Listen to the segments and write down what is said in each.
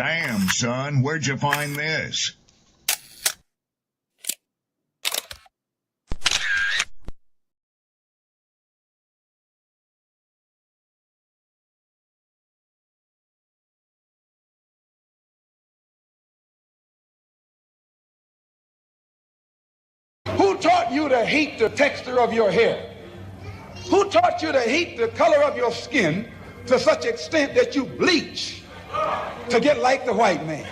Damn, son, where'd you find this? Who taught you to hate the texture of your hair? Who taught you to hate the color of your skin to such extent that you bleach to get like the white man?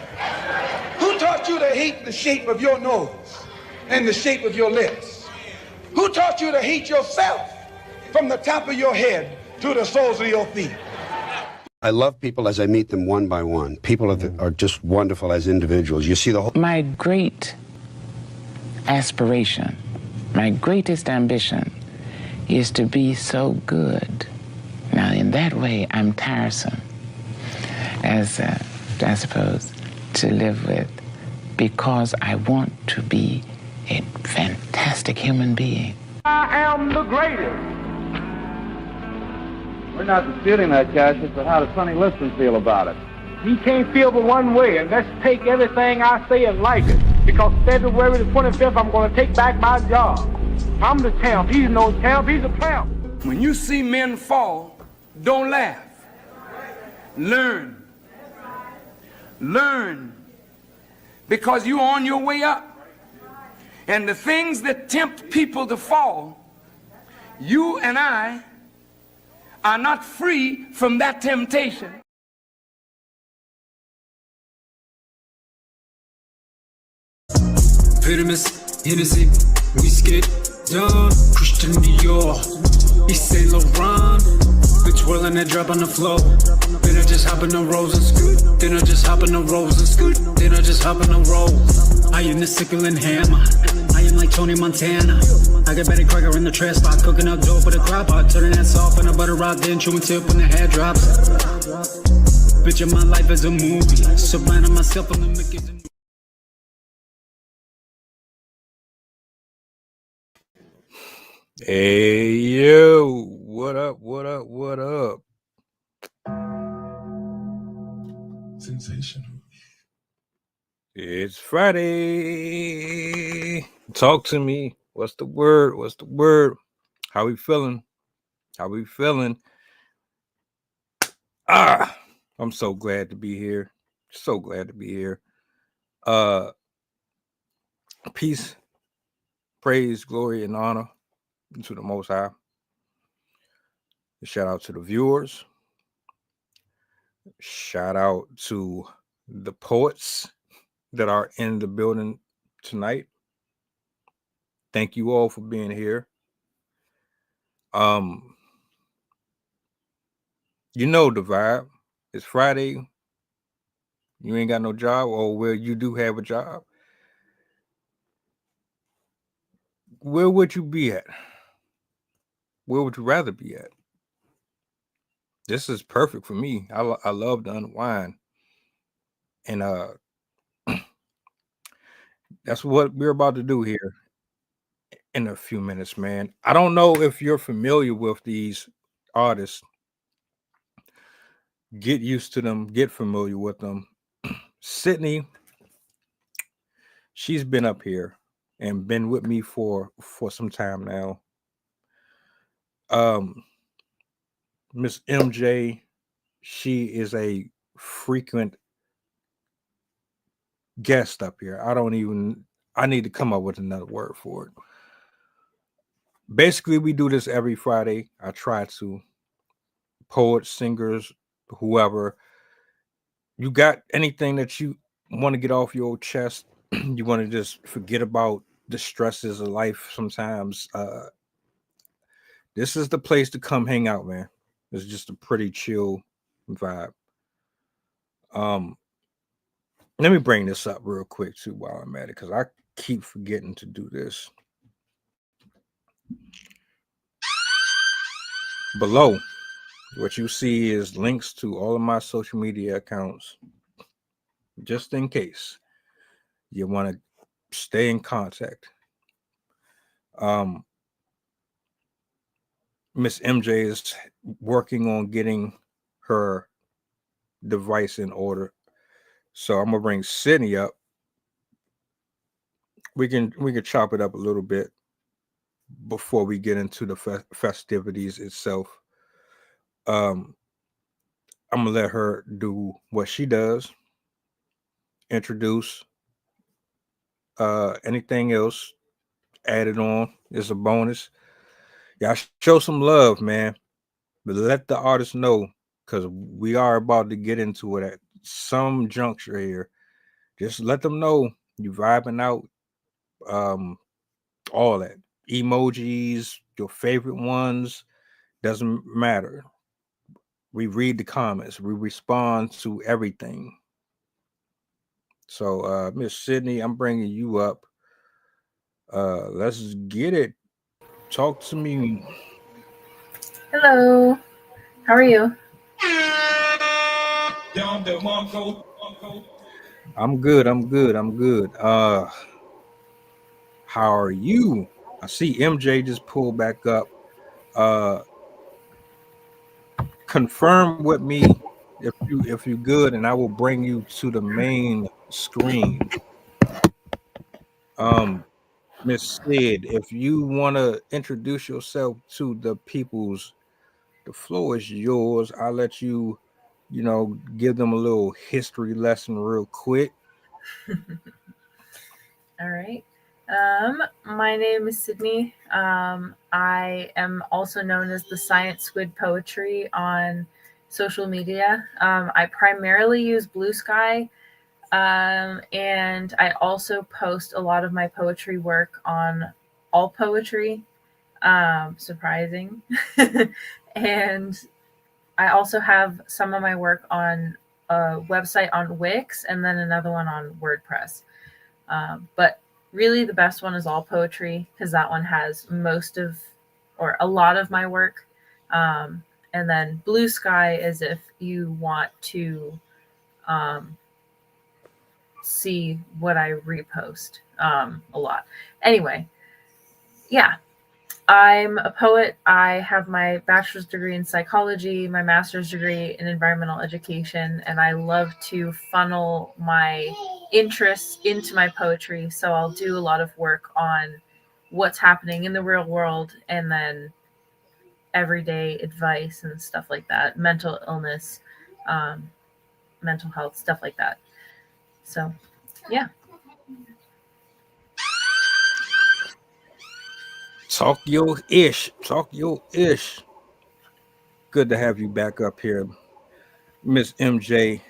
Who taught you to hate the shape of your nose and the shape of your lips? Who taught you to hate yourself from the top of your head to the soles of your feet? I love people as I meet them one by one. People are just wonderful as individuals. You see the whole... My great aspiration, my greatest ambition is to be so good. Now, in that way, I'm tiresome, as I suppose, to live with, because I want to be a fantastic human being. I am the greatest. We're not disputing that, Cassius, but how does Sonny Liston feel about it? He can't feel but one way, and let's take everything I say and like it. Because February the 25th, I'm going to take back my job. I'm the champ. He's no champ. He's a tramp. When you see men fall, don't laugh. Learn. Learn. Because you're on your way up. And the things that tempt people to fall, you and I are not free from that temptation. Pyramus, Hennessy, Whiskey, John, Christian Dior, East Saint Laurent, bitch whirling that drop on the floor. Then I just hop in the rolls and scoot. Then I just hop in the rolls and scoot. Then I just hop in the rolls. I am the sickle and hammer. I am like Tony Montana. I got Betty Crocker in the trash spot, cooking up dope with a crop pot, turning that soft in a butter rock, then chewing tip when the hair drops. Bitch, my life is a movie. Surrounding myself on the Mickey's. Hey, yo, what up, what up, what up? Sensational. It's Friday. Talk to me. What's the word? What's the word? How we feeling? How we feeling? I'm so glad to be here. So glad to be here. Peace, praise, glory, and honor to the Most High. Shout out to the viewers. Shout out to the poets that are in the building tonight. Thank you all for being here. You know the vibe. It's Friday. You ain't got no job, or where you do have a job. Where would you be at? Where would you rather be at? This is perfect for me. I love to unwind. And that's what we're about to do here in a few minutes, man. I don't know if you're familiar with these artists. Get used to them. Get familiar with them. Sydney, she's been up here and been with me for some time now. Miss MJ, she is a frequent guest up here. I need to come up with another word for it. Basically, we do this every Friday. I try to. Poets, singers, whoever. You got anything that you want to get off your chest? You want to just forget about the stresses of life sometimes. This is the place to come hang out, man. It's just a pretty chill vibe. Let me bring this up real quick too while I'm at it, because I keep forgetting to do this. Below, what you see is links to all of my social media accounts, just in case you want to stay in contact. Miss MJ is working on getting her device in order So I'm gonna bring Sydney up. We can chop it up a little bit before we get into the festivities itself. I'm gonna let her do what she does. Introduce anything else added on is a bonus. Y'all show some love, man. But let the artists know, because we are about to get into it at some juncture here. Just let them know you vibing out. All that. Emojis, your favorite ones, doesn't matter. We read the comments, we respond to everything. So Miss Sydney, I'm bringing you up. Let's get it. Talk to me. Hello. How are you? I'm good. How are you? I see MJ just pulled back up. Confirm with me if you're good, and I will bring you to the main screen. Miss Sid, if you want to introduce yourself to the peoples, the floor is yours. I'll let you, give them a little history lesson real quick. All right. My name is Sydney. I am also known as the Science Squid Poetry on social media. I primarily use Blue Sky, and I also post a lot of my poetry work on All Poetry. Surprising. And I also have some of my work on a website on Wix and then another one on WordPress. But really the best one is All Poetry, because that one has most of, or a lot of my work. And then Blue Sky is if you want to see what I repost a lot. Anyway, yeah. I'm a poet. I have my bachelor's degree in psychology, my master's degree in environmental education, and I love to funnel my interests into my poetry. So I'll do a lot of work on what's happening in the real world, and then everyday advice and stuff like that, mental illness, mental health, stuff like that. So, yeah. Talk your ish. Good to have you back up here, Miss MJ.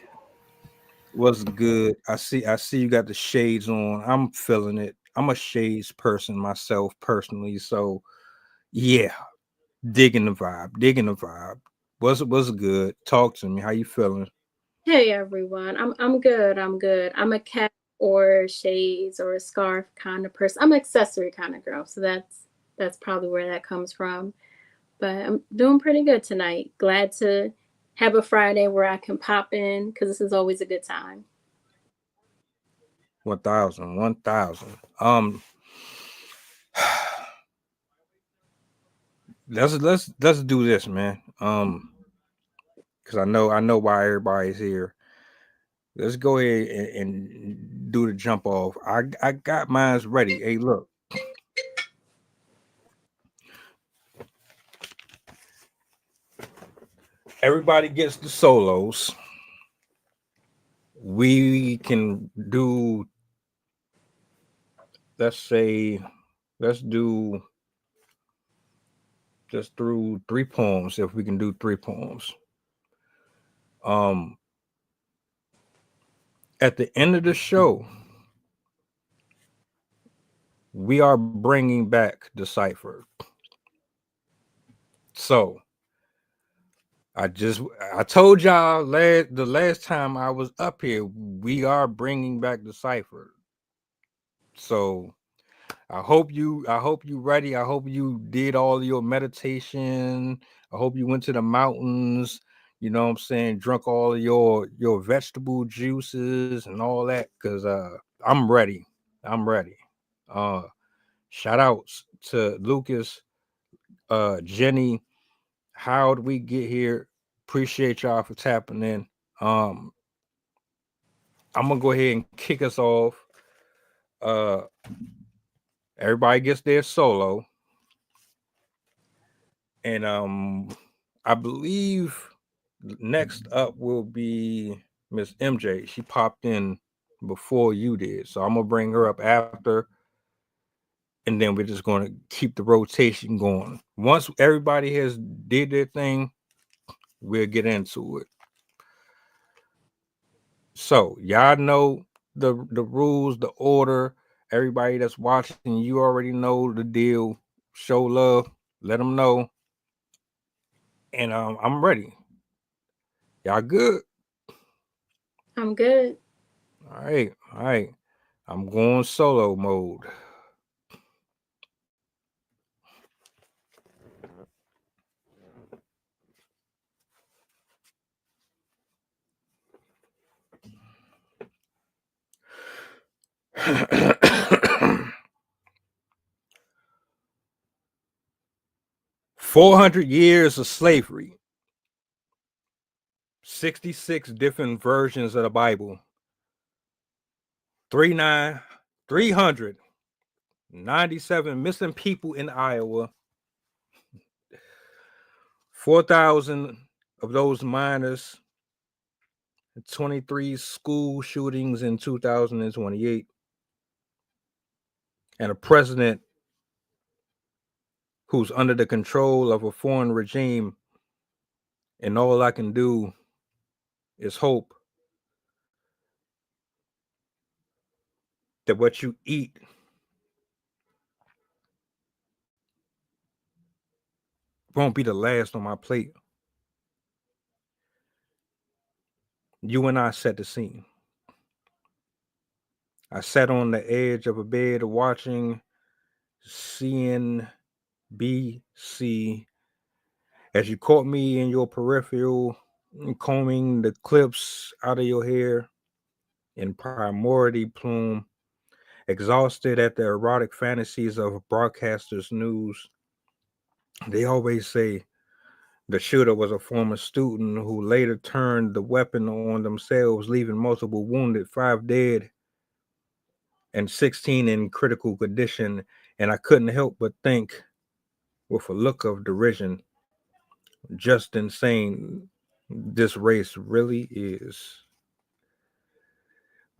What's good? I see you got the shades on. I'm feeling it. I'm a shades person myself personally, so yeah, digging the vibe. What's good? Talk to me. How you feeling? Hey everyone, I'm good. I'm a cap or shades or a scarf kind of person. I'm an accessory kind of girl, so that's probably where that comes from. But I'm doing pretty good tonight. Glad to have a Friday where I can pop in, because this is always a good time. 1,000. Let's do this, man. Because I know why everybody's here. Let's go ahead and do the jump off. I got mine's ready. Hey, look. Everybody gets the solos. We can do, let's do just through 3 poems, if we can do 3 poems. At the end of the show, we are bringing back the cipher. So I told y'all the last time I was up here, we are bringing back the cipher. So I hope you ready. I hope you did all your meditation. I hope you went to the mountains, you know what I'm saying, drunk all of your vegetable juices and all that, because I'm ready. Shout outs to Lucas, Jenny. How'd we get here? Appreciate y'all for tapping in. I'm gonna go ahead and kick us off. Everybody gets their solo, and I believe next up will be Miss MJ. She popped in before you did, so I'm gonna bring her up after, and then we're just gonna keep the rotation going. Once everybody has did their thing, we'll get into it. So y'all know the rules, the order. Everybody that's watching, you already know the deal. Show love, let them know. And I'm ready. Y'all good? I'm good. All right. I'm going solo mode. $400 years of slavery, 66 different versions of the Bible, 397 missing people in Iowa, 4,000 of those minors, 23 school shootings in 2028, and a president who's under the control of a foreign regime, and all I can do is hope that what you eat won't be the last on my plate. You and I set the scene. I sat on the edge of a bed watching CNBC as you caught me in your peripheral, combing the clips out of your hair in primordial plume, exhausted at the erotic fantasies of broadcasters' news. They always say the shooter was a former student who later turned the weapon on themselves, leaving multiple wounded, 5 dead, and 16 in critical condition. And I couldn't help but think, with a look of derision, just insane this race really is.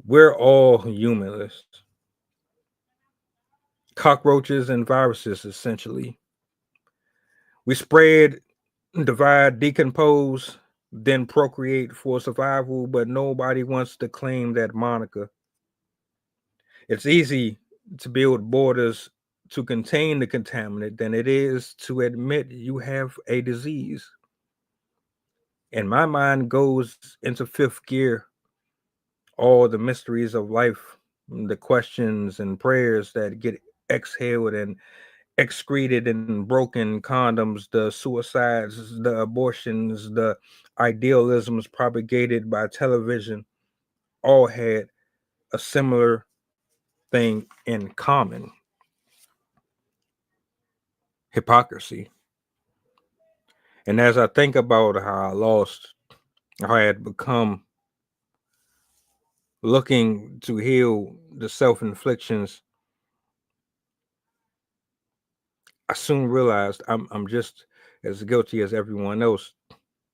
We're all humanists. Cockroaches and viruses, essentially. We spread, divide, decompose, then procreate for survival, but nobody wants to claim that moniker. It's easy to build borders to contain the contaminant than it is to admit you have a disease. And my mind goes into fifth gear. All the mysteries of life, the questions and prayers that get exhaled and excreted in broken condoms, the suicides, the abortions, the idealisms propagated by television, all had a similar thing in common: hypocrisy. And as I think about how I had become looking to heal the self-inflictions, I soon realized I'm just as guilty as everyone else.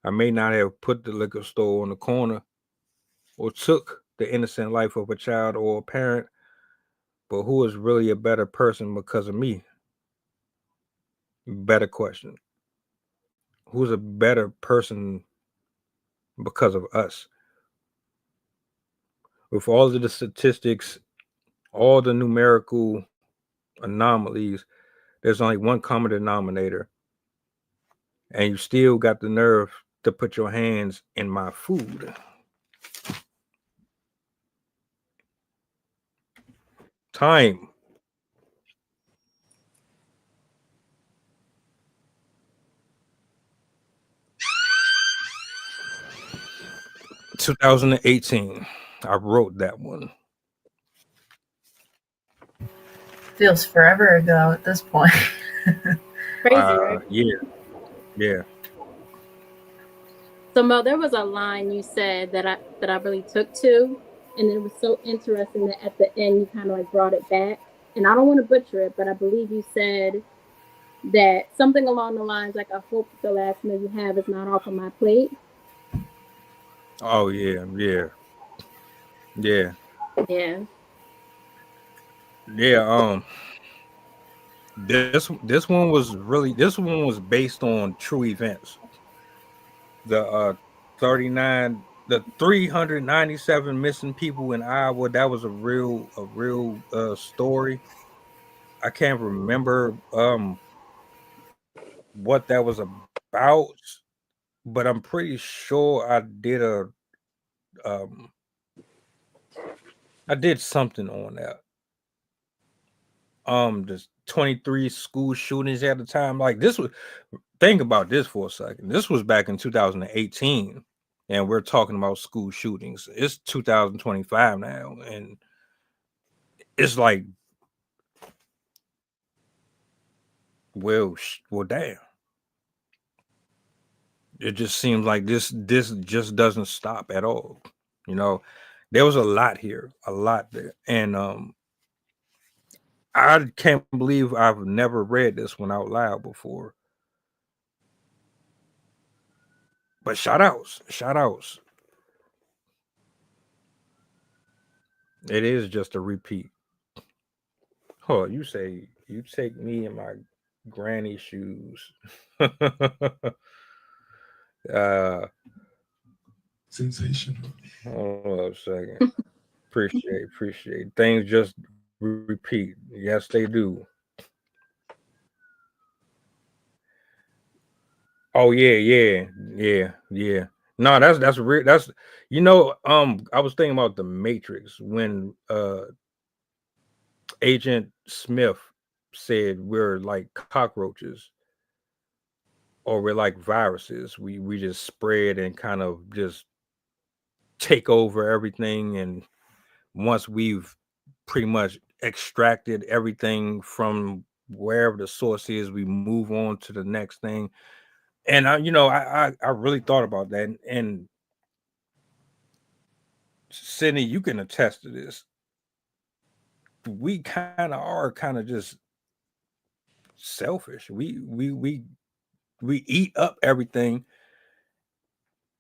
I may not have put the liquor store on the corner or took the innocent life of a child or a parent, but who is really a better person because of me? Better question. Who's a better person because of us? With all of the statistics, all the numerical anomalies, there's only one common denominator, and you still got the nerve to put your hands in my food. Time. (2018). I wrote that one. Feels forever ago at this point. Crazy, right? Yeah. So Mo, there was a line you said that I really took to. And it was so interesting that at the end you kind of like brought it back. And I don't want to butcher it, but I believe you said that something along the lines like, I hope the last meal you have is not off of my plate. Oh yeah, yeah, yeah, Yeah. yeah. This one was based on true events. The 397 missing people in Iowa. That was a real story. I can't remember what that was about, but I'm pretty sure I did something on that. Just 23 school shootings at the time. Like this was, think about this for a second. This was back in 2018, and we're talking about school shootings. It's 2025 now, and it's like, well, damn. It just seems like this just doesn't stop at all. You know, there was a lot here, a lot there, and I can't believe I've never read this one out loud before. But shout outs. It is just a repeat. Oh, you say you take me in my granny shoes. Sensational. Hold on a second. Appreciate. Things just repeat. Yes, they do. Oh yeah. No, that's real. That's I was thinking about the Matrix when Agent Smith said we're like cockroaches or we're like viruses. We just spread and kind of just take over everything, and once we've pretty much extracted everything from wherever the source is, we move on to the next thing. And I really thought about that, and Sydney, you can attest to this. We kind of just selfish. We eat up everything.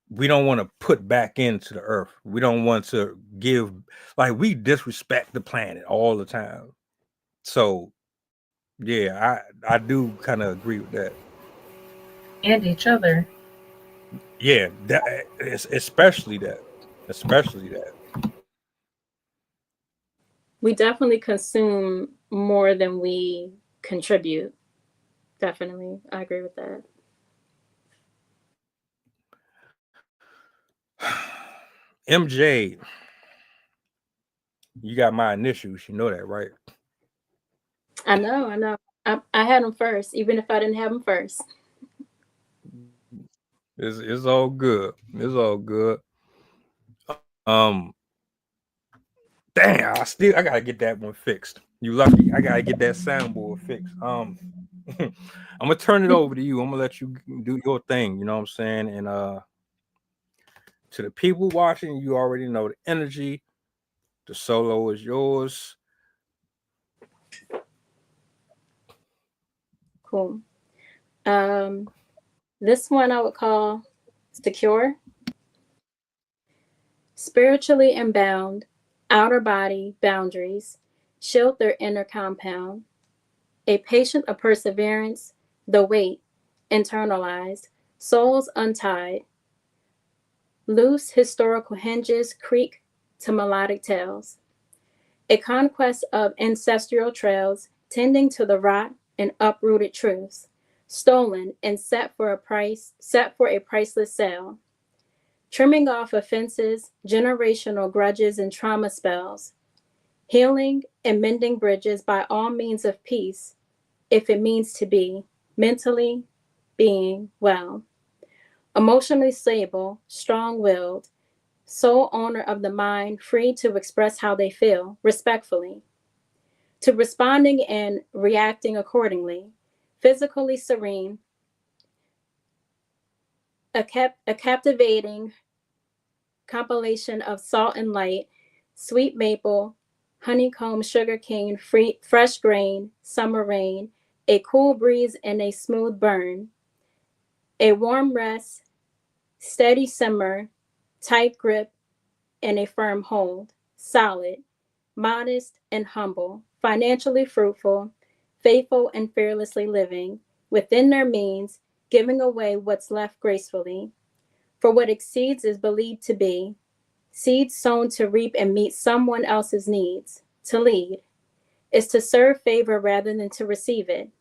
We don't want to put back into the earth. We don't want to give, like, we disrespect the planet all the time. So yeah, I do kind of agree with that. And each other. Yeah, that especially that. We definitely consume more than we contribute. Definitely. I agree with that. MJ, you got my initials. You know that, right? I know. I had them first, even if I didn't have them first. It's all good. It's all good. Damn, I gotta get that one fixed. You lucky. I gotta get that soundboard fixed. I'm gonna turn it over to you. I'm gonna let you do your thing. You know what I'm saying? And to the people watching, you already know the energy. The solo is yours. Cool. This one I would call secure. Spiritually inbound, outer body boundaries, shield their inner compound. A patient of perseverance, the weight, internalized, souls untied. Loose historical hinges creak to melodic tales. A conquest of ancestral trails tending to the rot and uprooted truths, stolen and set for a priceless sale. Trimming off offenses, generational grudges, and trauma spells. Healing and mending bridges by all means of peace, if it means to be, mentally being well. Emotionally stable, strong-willed, sole owner of the mind, free to express how they feel, respectfully. To responding and reacting accordingly, physically serene, a captivating compilation of salt and light, sweet maple, honeycomb, sugarcane, fresh grain, summer rain, a cool breeze and a smooth burn, a warm rest, steady simmer, tight grip, and a firm hold, solid, modest and humble, financially fruitful, faithful and fearlessly living, within their means, giving away what's left gracefully. For what exceeds is believed to be seeds sown to reap and meet someone else's needs. To lead is to serve favor rather than to receive it.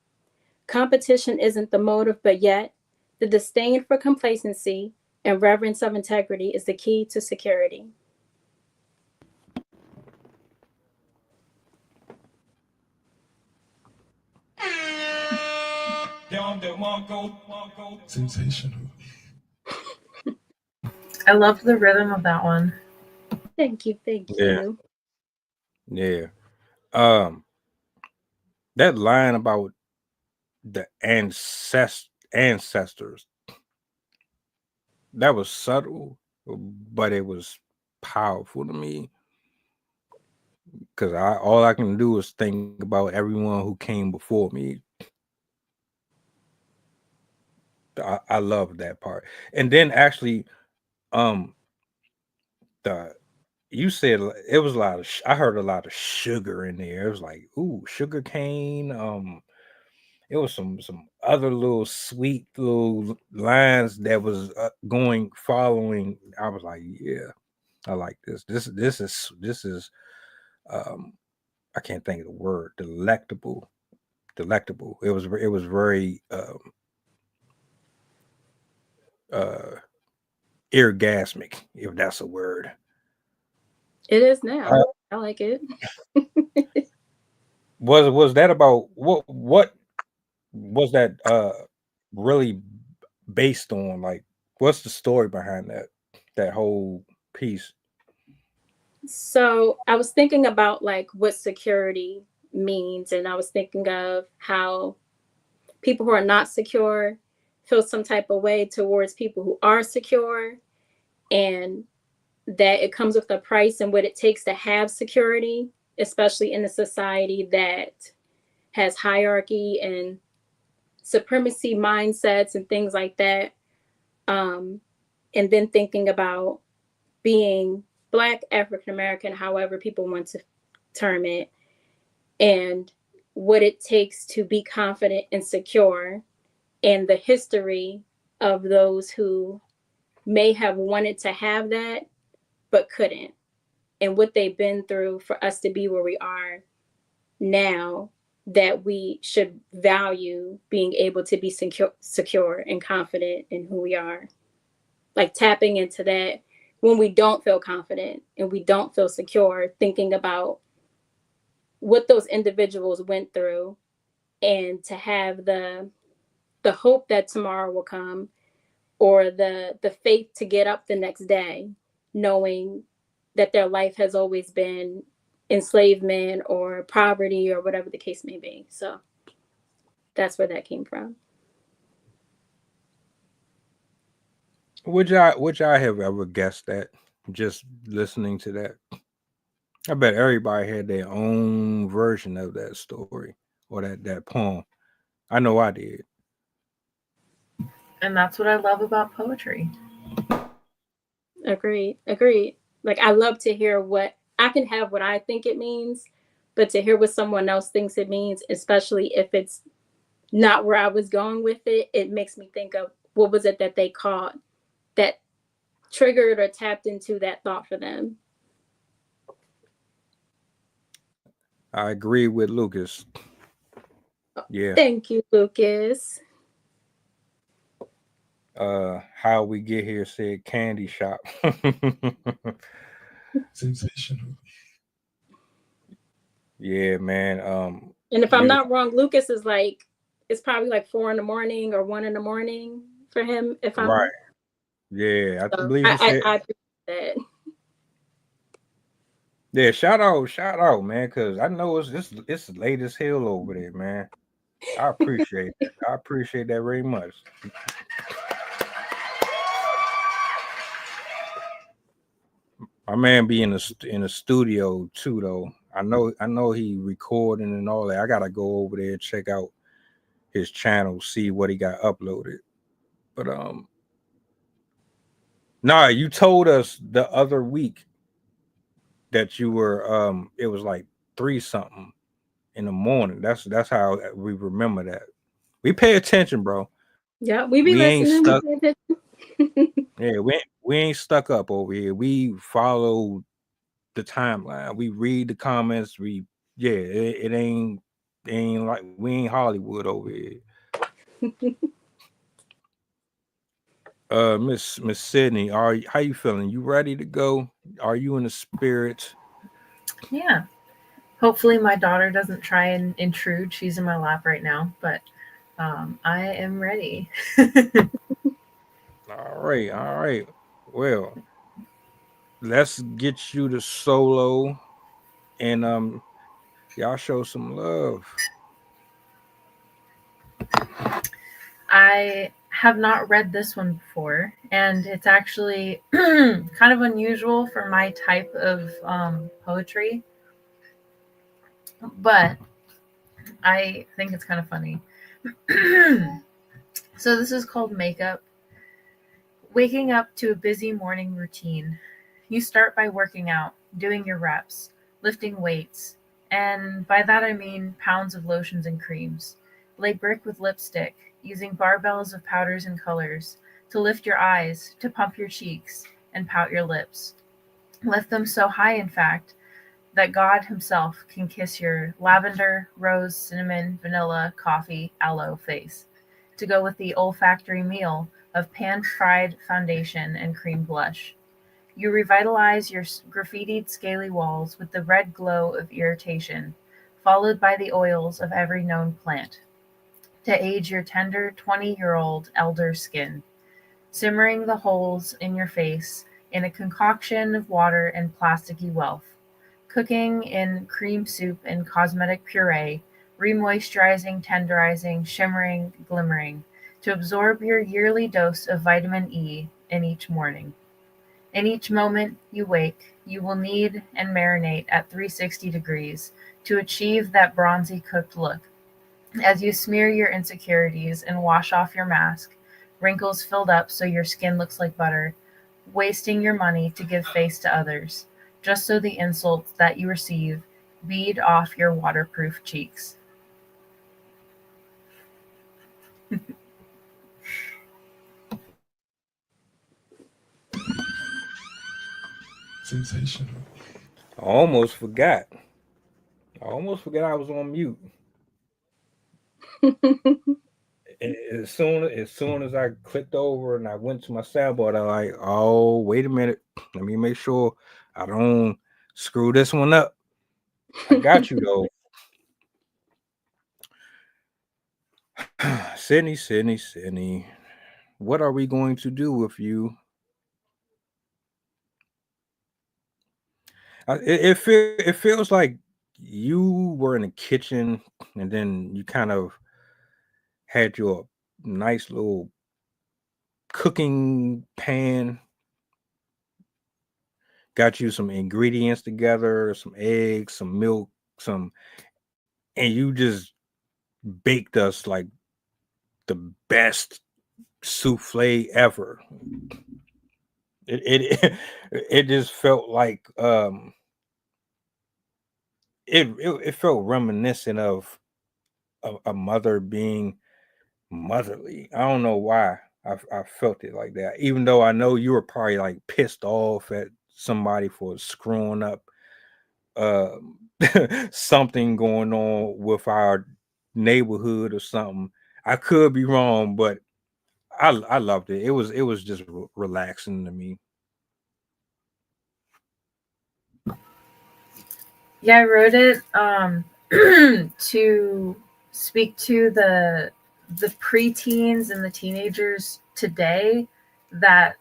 Competition isn't the motive, but yet the disdain for complacency and reverence of integrity is the key to security. Sensational. I love the rhythm of that one. Thank you. Thank you. Yeah. That line about the ancestors, that was subtle, but it was powerful to me. Because all I can do is think about everyone who came before me. I love that part. And then actually, you said it was a lot of. I heard a lot of sugar in there. It was like, ooh, sugar cane. It was some other little sweet little lines that was following. I was like, yeah, I like this. This is. I can't think of the word. Delectable. It was very orgasmic, if that's a word. It is now. I like it. Was that about what was that really based on? Like, what's the story behind that whole piece? So I was thinking about like what security means, and I was thinking of how people who are not secure feel some type of way towards people who are secure, and that it comes with a price and what it takes to have security, especially in a society that has hierarchy and supremacy mindsets and things like that. And then thinking about being Black, African American, however people want to term it, and what it takes to be confident and secure, and the history of those who may have wanted to have that but couldn't, and what they've been through for us to be where we are now, that we should value being able to be secure and confident in who we are. Like tapping into that when we don't feel confident and we don't feel secure, thinking about what those individuals went through, and to have the hope that tomorrow will come, or the faith to get up the next day, knowing that their life has always been enslavement or poverty or whatever the case may be. So that's where that came from. Would y'all have ever guessed that, just listening to that? I bet everybody had their own version of that story or that poem. I know I did. And that's what I love about poetry. Agreed. Like, I love to hear what I can have, what I think it means, but to hear what someone else thinks it means, especially if it's not where I was going with it, it makes me think of what was it that they caught that triggered or tapped into that thought for them. I agree with Lucas. Yeah. Thank you, Lucas. How we get here said candy shop. Sensational. Yeah, man. And if I'm not wrong, Lucas is like, it's probably like 4 a.m. or 1 a.m. for him. If I'm right. Yeah, I believe I appreciate that. Yeah, shout out, man, because I know it's late as hell over there, man. I appreciate it. I appreciate that very much. My man be in the studio too, though. I know he recording and all that. I gotta go over there and check out his channel, see what he got uploaded. But nah, you told us the other week that you were it was like 3 something in the morning. That's how we remember that. We pay attention, bro. Yeah, we be We ain't listening. stuck. We pay attention. Yeah, we ain't stuck up over here. We follow the timeline. We read the comments. It ain't like we ain't Hollywood over here. Miss Sydney, how you feeling? You ready to go? Are you in the spirit? Yeah. Hopefully my daughter doesn't try and intrude. She's in my lap right now, but I am ready. All right. Well, let's get you to solo and y'all show some love. I have not read this one before, and it's actually kind of unusual for my type of poetry, but I think it's kind of funny. So this is called Makeup. Waking up to a busy morning routine. You start by working out, doing your reps, lifting weights, and by that I mean pounds of lotions and creams. Lay brick with lipstick, using barbells of powders and colors to lift your eyes, to pump your cheeks, and pout your lips. Lift them so high, in fact, that God himself can kiss your lavender, rose, cinnamon, vanilla, coffee, aloe face, to go with the olfactory meal of pan-fried foundation and cream blush. You revitalize your graffitied scaly walls with the red glow of irritation, followed by the oils of every known plant, to age your tender 20-year-old elder skin, simmering the holes in your face in a concoction of water and plasticky wealth, cooking in cream soup and cosmetic puree, remoisturizing, tenderizing, shimmering, glimmering, to absorb your yearly dose of vitamin E in each morning. In each moment you wake, you will knead and marinate at 360 degrees to achieve that bronzy cooked look. As you smear your insecurities and wash off your mask, wrinkles filled up so your skin looks like butter, wasting your money to give face to others, just so the insults that you receive bead off your waterproof cheeks. Sensational. I almost forgot I was on mute. As soon as I clicked over and I went to my soundboard, I'm like, oh, wait a minute. Let me make sure I don't screw this one up. I got you though. Sydney. What are we going to do with you? It feels like you were in the kitchen and then you kind of had your nice little cooking pan, got you some ingredients together, some eggs, some milk, and you just baked us like the best souffle ever. It just felt like it felt reminiscent of a mother being motherly. I don't know why I felt it like that, even though I know you were probably like pissed off at somebody for screwing up something going on with our neighborhood or something. I could be wrong, but I loved it. It was just relaxing to me. Yeah, I wrote it to speak to the preteens and the teenagers today that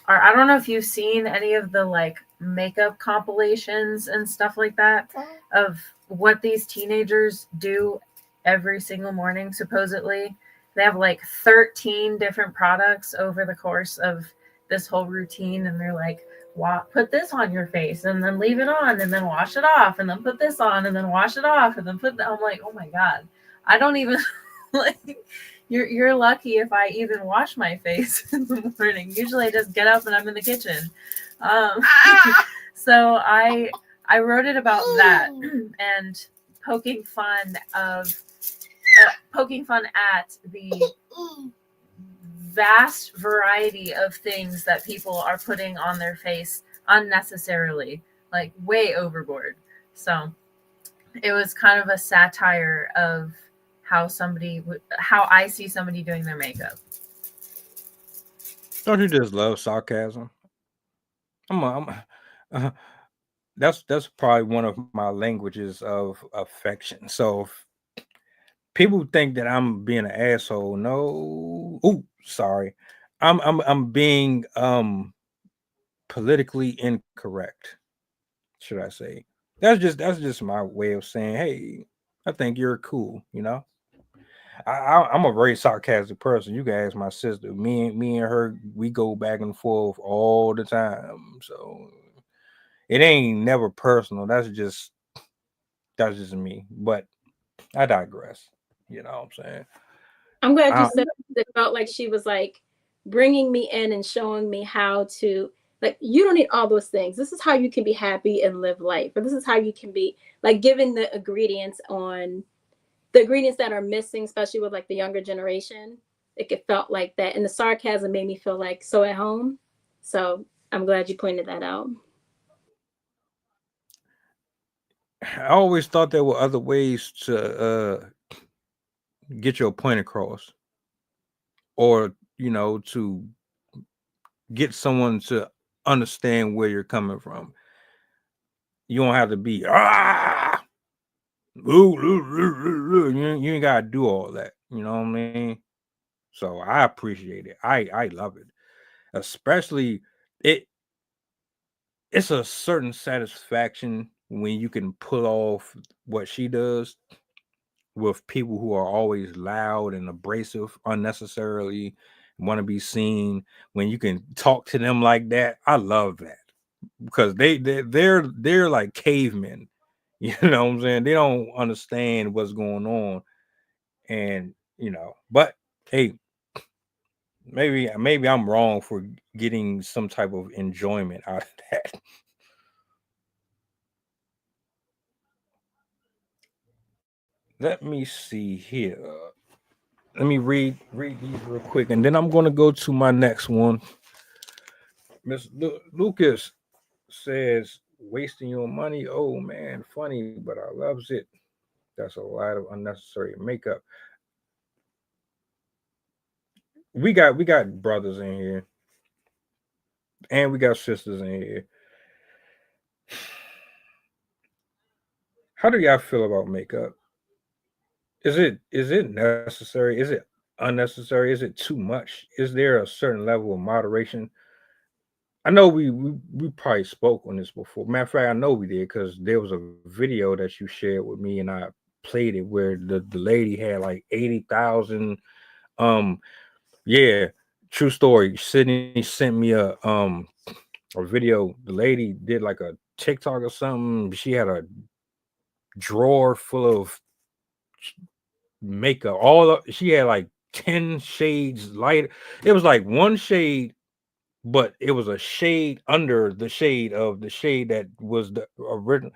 are, I don't know if you've seen any of the like makeup compilations and stuff like that of what these teenagers do every single morning. Supposedly they have like 13 different products over the course of this whole routine, and they're like put this on your face and then leave it on and then wash it off and then put this on and then wash it off and then put that. I'm like, oh my God, I don't even like, you're lucky if I even wash my face in the morning. Usually I just get up and I'm in the kitchen. So I wrote it about that and poking fun at the vast variety of things that people are putting on their face unnecessarily, like way overboard. So it was kind of a satire of how I see somebody doing their makeup. Don't you just love sarcasm? That's probably one of my languages of affection. So if people think that I'm being an asshole, no. Oh, sorry. I'm being politically incorrect, should I say. That's just my way of saying, hey, I think you're cool, you know. I'm a very sarcastic person. You can ask my sister. Me and her, we go back and forth all the time. So it ain't never personal. That's just me. But I digress. You know what I'm saying? I'm glad you said it felt like she was like bringing me in and showing me how to, like, you don't need all those things. This is how you can be happy and live life. Or this is how you can be, like, giving the ingredients that are missing, especially with like the younger generation. It felt like that. And the sarcasm made me feel like so at home. So I'm glad you pointed that out. I always thought there were other ways to get your point across, or to get someone to understand where you're coming from. You don't have to be you ain't gotta do all that. You know what I mean? So I appreciate it. I love it. Especially it's a certain satisfaction when you can pull off what she does with people who are always loud and abrasive unnecessarily, want to be seen. When you can talk to them like that, I love that, because they're like cavemen. You know what I'm saying? They don't understand what's going on. And but hey, maybe I'm wrong for getting some type of enjoyment out of that. Let me see here. Let me read these real quick, and then I'm going to go to my next one. Miss Lucas says, wasting your money. Oh man, funny, but I loves it. That's a lot of unnecessary makeup. We got brothers in here, and we got sisters in here. How do y'all feel about makeup? Is it necessary? Is it unnecessary? Is it too much? Is there a certain level of moderation? I know we probably spoke on this before. Matter of fact, I know we did, because there was a video that you shared with me and I played it where the lady had like 80,000. Yeah, true story. Sydney sent me a video. The lady did like a TikTok or something. She had a drawer full of makeup. She had like 10 shades light. It was like one shade, but it was a shade under the shade of the shade that was the original.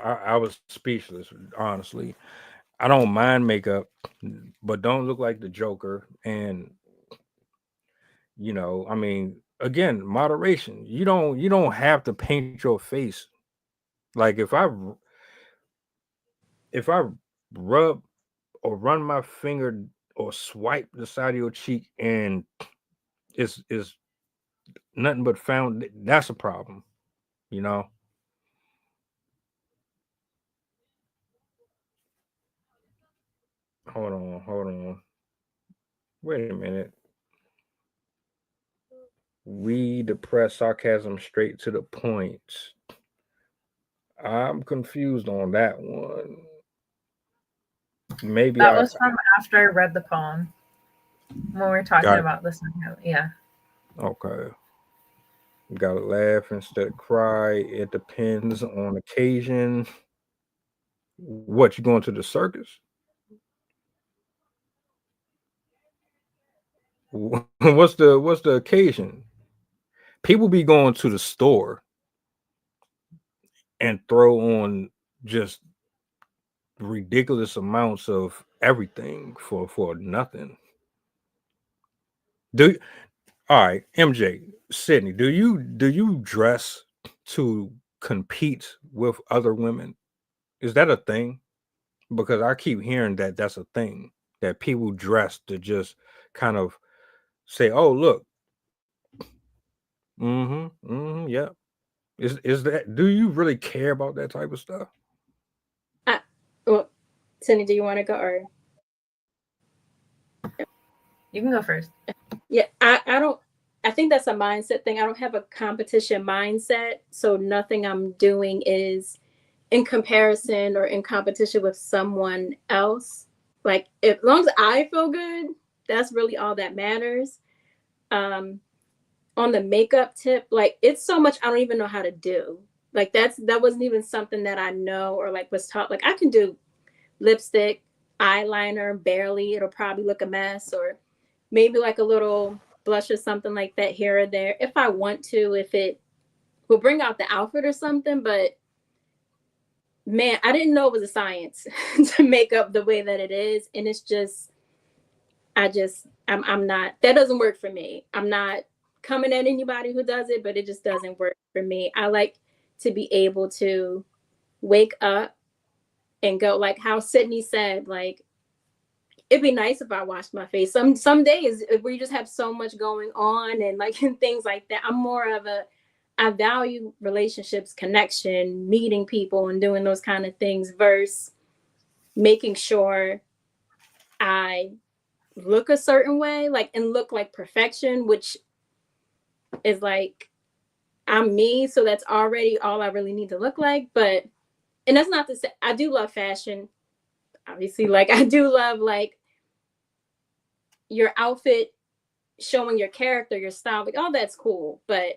I was speechless, honestly. I don't mind makeup, but don't look like the Joker. And I mean, again, moderation. You don't have to paint your face. Like if I rub or run my finger or swipe the side of your cheek and it's nothing but found, that's a problem. Hold on. Wait a minute. We depress sarcasm straight to the point. I'm confused on that one. Maybe That was from after I read the poem when we were talking about this. Yeah. Okay. You gotta laugh instead of cry. It depends on occasion. What, you going to the circus? What's the occasion? People be going to the store and throw on just ridiculous amounts of everything for nothing. All right, MJ, Sydney, do you dress to compete with other women? Is that a thing? Because I keep hearing that that's a thing, that people dress to just kind of say, "Oh, look." Yeah. Is that, do you really care about that type of stuff? Well, Sydney, do you want to go or? You can go first. Yeah, I don't. I think that's a mindset thing. I don't have a competition mindset, so nothing I'm doing is in comparison or in competition with someone else. Like, as long as I feel good, that's really all that matters. On the makeup tip, like, it's so much I don't even know how to do. Like, that wasn't even something that I know or like was taught. Like, I can do lipstick, eyeliner, barely. It'll probably look a mess, or maybe like a little blush or something like that here or there if I want to, if it will bring out the outfit or something. But man, I didn't know it was a science to make up the way that it is. And it's just, I'm not, that doesn't work for me. I'm not coming at anybody who does it, but it just doesn't work for me. I like to be able to wake up and go, like how Sydney said, like, it'd be nice if I washed my face. Some days where you just have so much going on and like and things like that. I'm more of I value relationships, connection, meeting people and doing those kind of things versus making sure I look a certain way, like, and look like perfection, which is like, I'm me. So that's already all I really need to look like. But, and that's not to say, I do love fashion. Obviously, like, I do love like your outfit showing your character, your style, like, oh, that's cool. But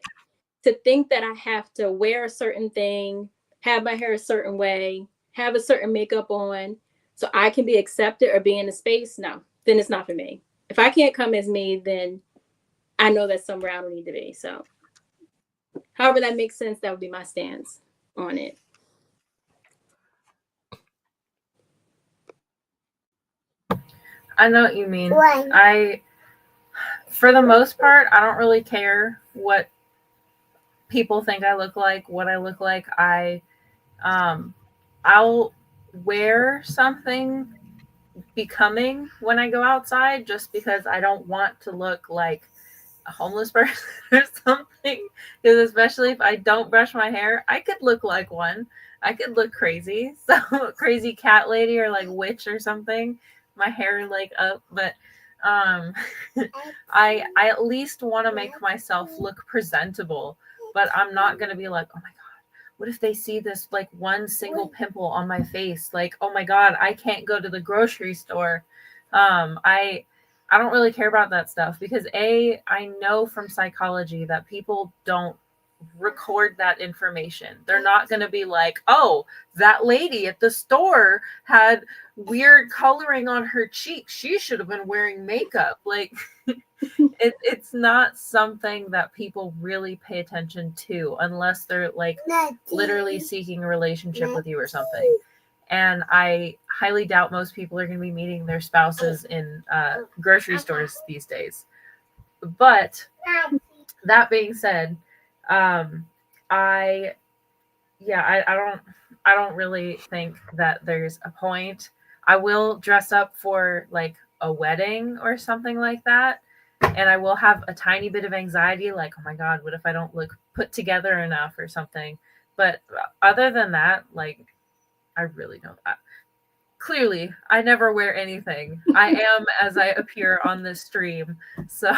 to think that I have to wear a certain thing, have my hair a certain way, have a certain makeup on so I can be accepted or be in a space, no, then it's not for me. If I can't come as me, then I know that's somewhere I don't need to be. So however that makes sense, that would be my stance on it. I know what you mean. For the most part, I don't really care what people think I look like, what I look like. I'll wear something becoming when I go outside just because I don't want to look like a homeless person or something. Because especially if I don't brush my hair, I could look like one. I could look crazy. So crazy cat lady or like witch or something. My hair like up, but I at least want to make myself look presentable, but I'm not going to be like, oh my God, what if they see this like one single pimple on my face? Like, oh my God, I can't go to the grocery store. I don't really care about that stuff because I know from psychology that people don't record that information. They're not going to be like, oh, that lady at the store had weird coloring on her cheeks. She should have been wearing makeup. Like it's not something that people really pay attention to unless they're like literally seeking a relationship with you or something. And I highly doubt most people are going to be meeting their spouses in grocery stores these days. But that being said, I don't really think that there's a point. I will dress up for like a wedding or something like that, and I will have a tiny bit of anxiety, like, oh my God, what if I don't look put together enough or something? But other than that, like, I really don't. Clearly, I never wear anything. I am as I appear on this stream. So,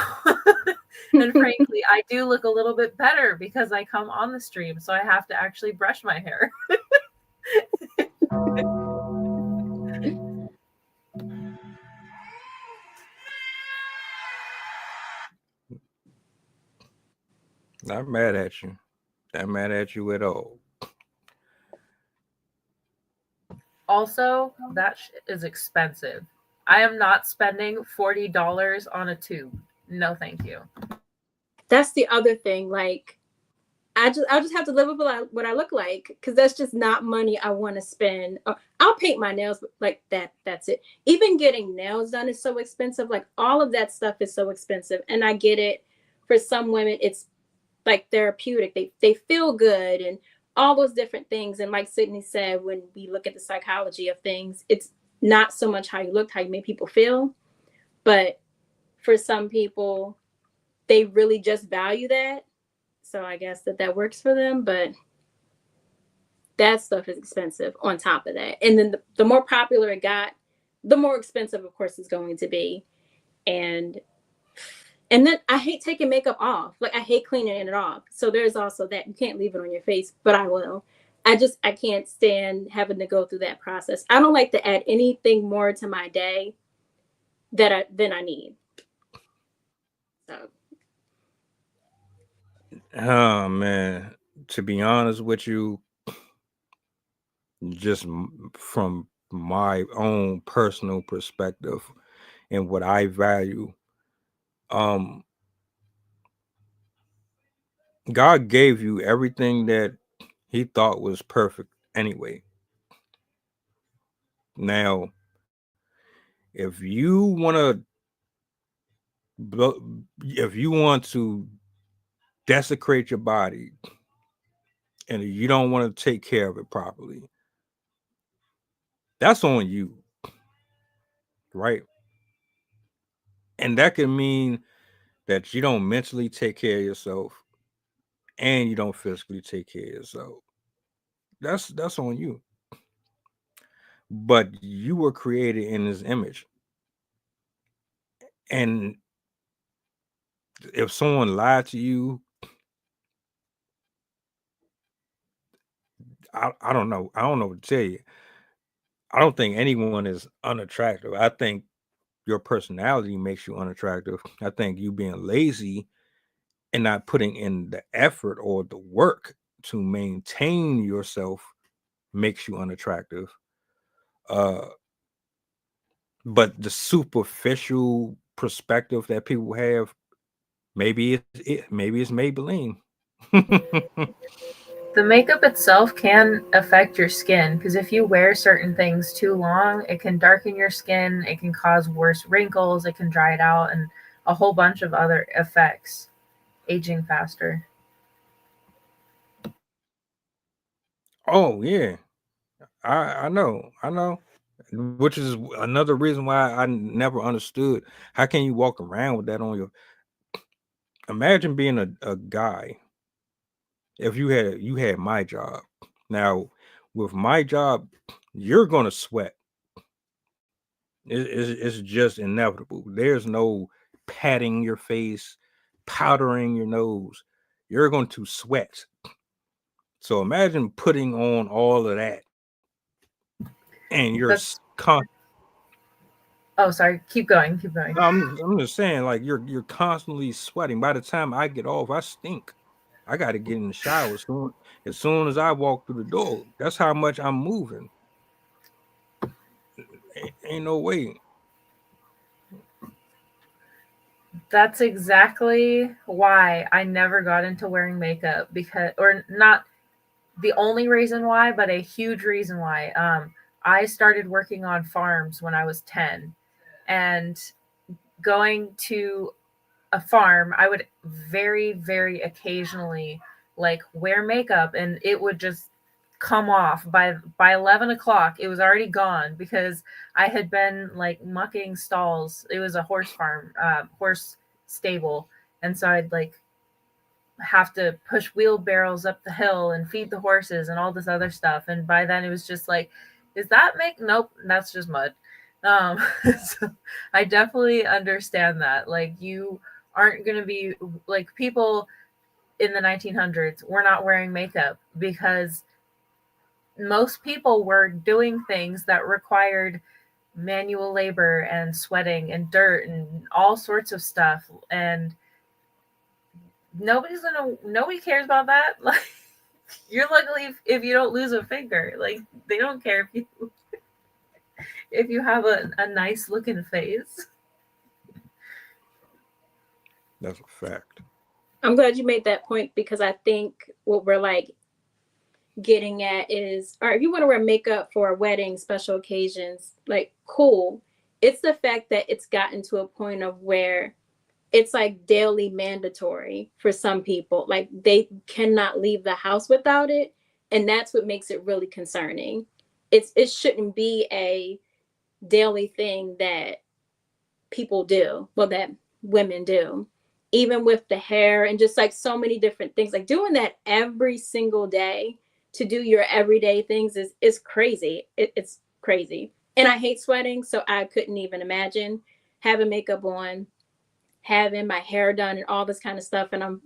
and frankly, I do look a little bit better because I come on the stream. So I have to actually brush my hair. Not mad at you. Not mad at you at all. Also, that is expensive. I am not spending $40 on a tube. No, thank you. That's the other thing. Like, I'll just have to live with what I look like, because that's just not money I want to spend. I'll paint my nails like that. That's it. Even getting nails done is so expensive. Like, all of that stuff is so expensive. And I get it. For some women, it's like therapeutic. They feel good and all those different things. And like Sydney said, when we look at the psychology of things, it's not so much how you look, how you make people feel. But for some people, they really just value that. So I guess that works for them, but that stuff is expensive on top of that. And then the more popular it got, the more expensive, of course, it's going to be. And then I hate taking makeup off. Like, I hate cleaning it off. So there's also that. You can't leave it on your face, but I will. I can't stand having to go through that process. I don't like to add anything more to my day than I need. So. Oh man, to be honest with you, just from my own personal perspective and what I value, God gave you everything that he thought was perfect anyway. Now, if you want to desecrate your body and you don't want to take care of it properly, that's on you, right? And that can mean that you don't mentally take care of yourself and you don't physically take care of yourself. That's on you. But you were created in his image. And if someone lied to you, I don't know. I don't know what to tell you. I don't think anyone is unattractive. I think your personality makes you unattractive. I think you being lazy and not putting in the effort or the work to maintain yourself makes you unattractive. But the superficial perspective that people have, maybe it's Maybelline. The makeup itself can affect your skin, because if you wear certain things too long, it can darken your skin, it can cause worse wrinkles, it can dry it out, and a whole bunch of other effects. Aging faster. Oh yeah, I know, which is another reason why I never understood how can you walk around with that on your. Imagine being a guy. If you had my job. Now, with my job, you're gonna sweat. It's just inevitable. There's no patting your face, powdering your nose. You're going to sweat. So imagine putting on all of that, and you're Oh, sorry. Keep going. I'm just saying, like you're constantly sweating. By the time I get off, I stink. I got to get in the shower as soon as I walk through the door. That's how much I'm moving. Ain't no way. That's exactly why I never got into wearing makeup, or not the only reason why, but a huge reason why. I started working on farms when I was 10, and going to a farm, I would very, very occasionally like wear makeup, and it would just come off by 11 o'clock. It was already gone because I had been like mucking stalls. It was a horse farm, horse stable, and so I'd like have to push wheelbarrows up the hill and feed the horses and all this other stuff. And by then it was just like, is that nope, that's just mud. So I definitely understand that. Like, you aren't going to be like people in the 1900s were not wearing makeup because most people were doing things that required manual labor and sweating and dirt and all sorts of stuff. And nobody cares about that. Like, you're lucky if you don't lose a finger. Like, they don't care if you have a nice looking face. That's a fact. I'm glad you made that point, because I think what we're like getting at is, all right, if you want to wear makeup for a wedding, special occasions, like, cool. It's the fact that it's gotten to a point of where it's like daily mandatory for some people. Like, they cannot leave the house without it. And that's what makes it really concerning. It shouldn't be a daily thing that people do, well, that women do, even with the hair and just like so many different things. Like, doing that every single day to do your everyday things is crazy. It's crazy. And I hate sweating, so I couldn't even imagine having makeup on, having my hair done and all this kind of stuff, and I'm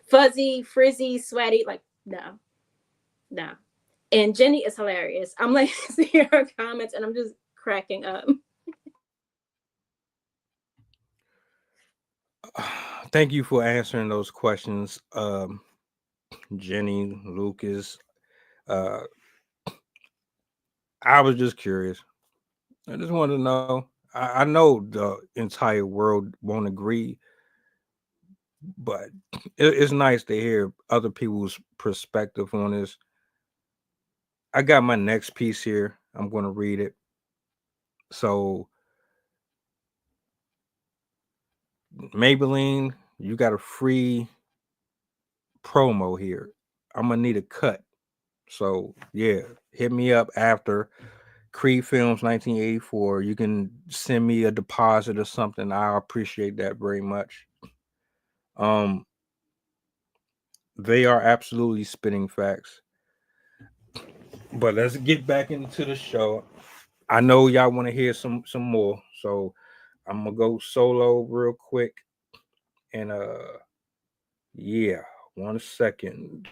fuzzy, frizzy, sweaty. Like, no. And Jenny is hilarious. I'm like seeing her comments and I'm just cracking up. Thank you for answering those questions, Jenny, Lucas. I was just curious. I just wanted to know. I know the entire world won't agree, but it's nice to hear other people's perspective on this. I got my next piece here. I'm going to read it. So, Maybelline, you got a free promo here. I'm going to need a cut. So, yeah, hit me up after Creed Films 1984. You can send me a deposit or something. I appreciate that very much. They are absolutely spitting facts. But let's get back into the show. I know y'all want to hear some more, so I'm gonna go solo real quick. And yeah, 1 second.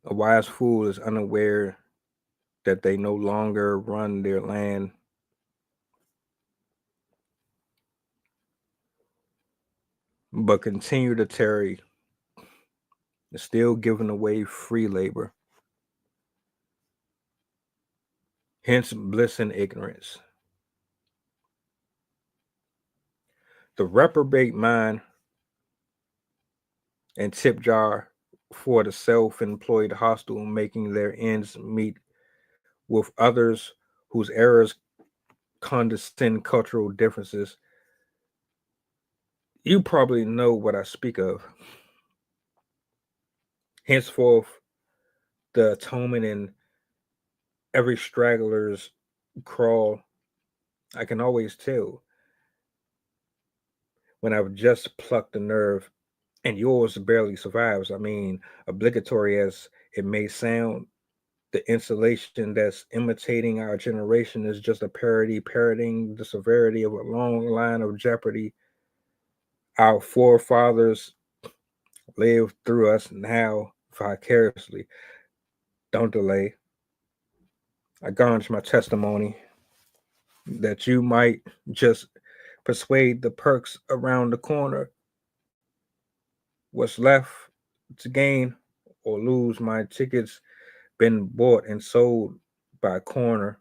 A wise fool is unaware that they no longer run their land, but continue to tarry, still giving away free labor. Hence bliss and ignorance. The reprobate mind and tip jar for the self-employed hostile, making their ends meet with others whose errors condescend cultural differences. You probably know what I speak of. Henceforth, the atonement in every straggler's crawl, I can always tell when I've just plucked a nerve and yours barely survives. I mean, obligatory as it may sound, the insulation that's imitating our generation is just a parroting the severity of a long line of jeopardy our forefathers lived through us now vicariously. Don't delay. I garnish my testimony that you might just persuade the perks around the corner. What's left to gain or lose, my tickets been bought and sold by corner,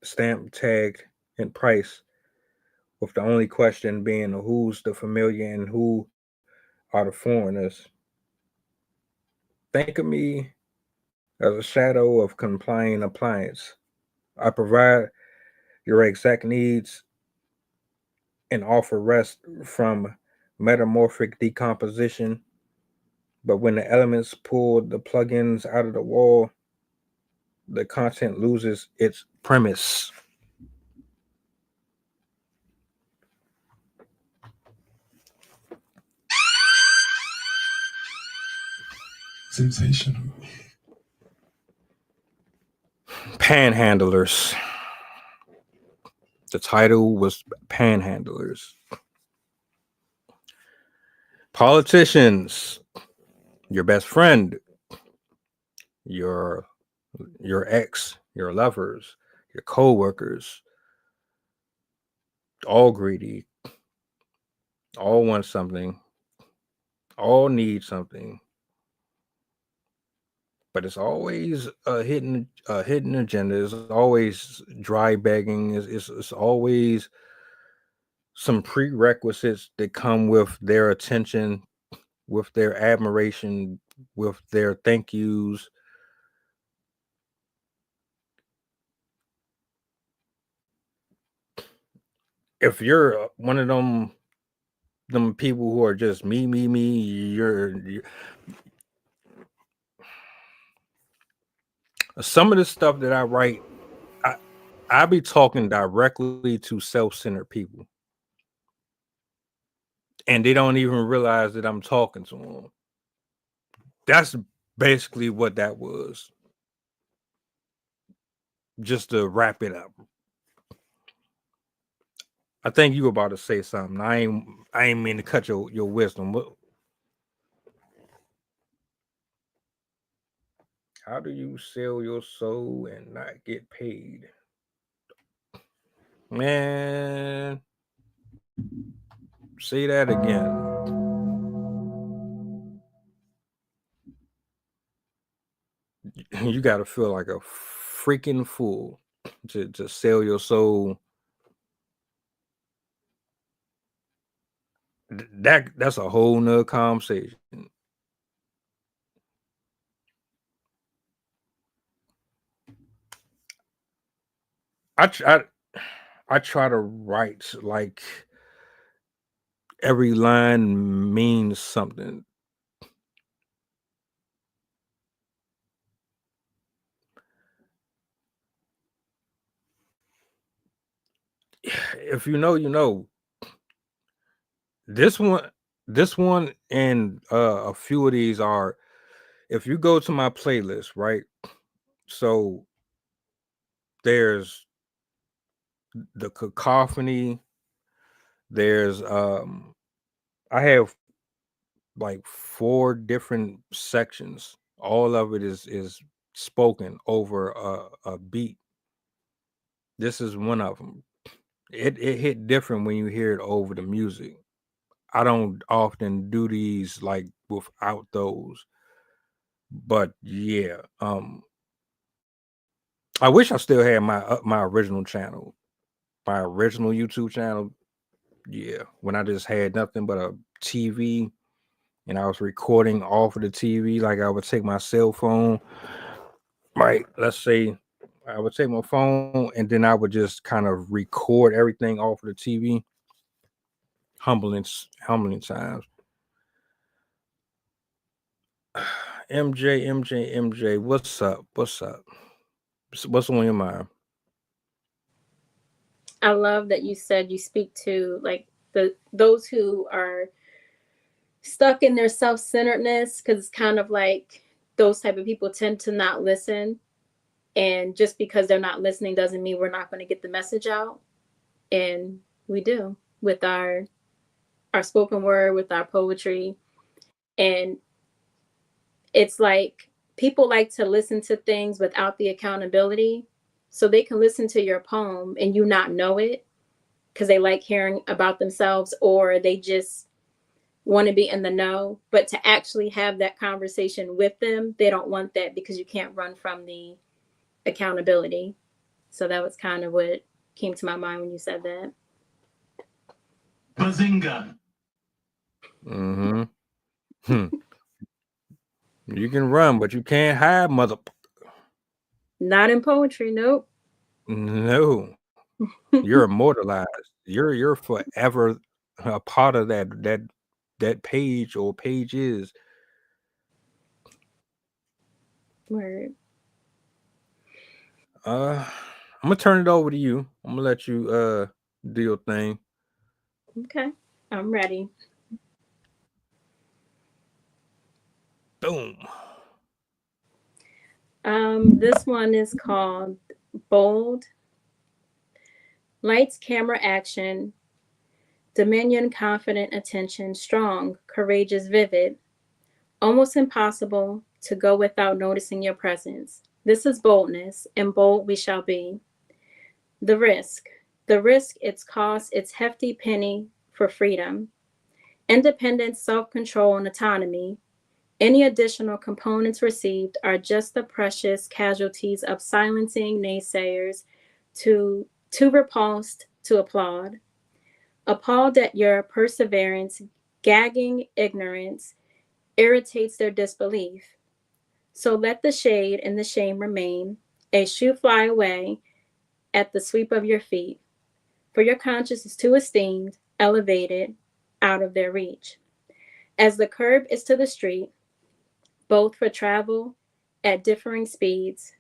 stamp tagged and price, with the only question being who's the familiar and who are the foreigners. Think of me as a shadow of complying appliance. I provide your exact needs and offer rest from metamorphic decomposition. But when the elements pull the plugins out of the wall, the content loses its premise. Sensational. Panhandlers. The title was Panhandlers. Politicians, your best friend, your ex, your lovers, your co-workers, all greedy, all want something, all need something, but it's always a hidden agenda. It's always dry begging. It's always some prerequisites that come with their attention, with their admiration, with their thank yous. If you're one of them people who are just me, you're some of the stuff that I write, I be talking directly to self-centered people, and they don't even realize that I'm talking to them. That's basically what that was. Just to wrap it up. I think you were about to say something. I ain't mean to cut your wisdom. How do you sell your soul and not get paid? Man, say that again. You got to feel like a freaking fool to sell your soul. That's a whole nother conversation. I try to write like every line means something. If you know, you know. This one and a few of these are, if you go to my playlist, right? So there's the cacophony, there's I have like 4 different sections. All of it is spoken over a beat. This is one of them. It hit different when you hear it over the music. I don't often do these like without those. But yeah, I wish I still had my original channel, my original YouTube channel. Yeah, when I just had nothing but a TV and I was recording off of the TV, like I would take my cell phone, right? Let's say I would take my phone and then I would just kind of record everything off of the TV. Humbling times. MJ, what's up? What's on your mind? I love that you said you speak to like those who are stuck in their self-centeredness, because it's kind of like those type of people tend to not listen, and just because they're not listening doesn't mean we're not going to get the message out, and we do with our spoken word, with our poetry. And it's like people like to listen to things without the accountability, so they can listen to your poem and you not know it because they like hearing about themselves, or they just want to be in the know. But to actually have that conversation with them, they don't want that because you can't run from the accountability. So that was kind of what came to my mind when you said that. Bazinga. You can run, but you can't hide, mother. Not in poetry, nope. No. You're immortalized. You're forever a part of that page or pages. Word. I'm gonna turn it over to you. I'm gonna let you do your thing. Okay, I'm ready. Boom. This one is called Bold. Lights, camera, action. Dominion, confident, attention, strong, courageous, vivid. Almost impossible to go without noticing your presence. This is boldness, and bold we shall be. The risk. The risk, its cost, its hefty penny for freedom. Independence, self-control, and autonomy. Any additional components received are just the precious casualties of silencing naysayers, too repulsed to applaud. Appalled at your perseverance, gagging ignorance irritates their disbelief. So let the shade and the shame remain, a shoe fly away at the sweep of your feet, for your conscience is too esteemed, elevated, out of their reach. As the curb is to the street, both for travel at differing speeds,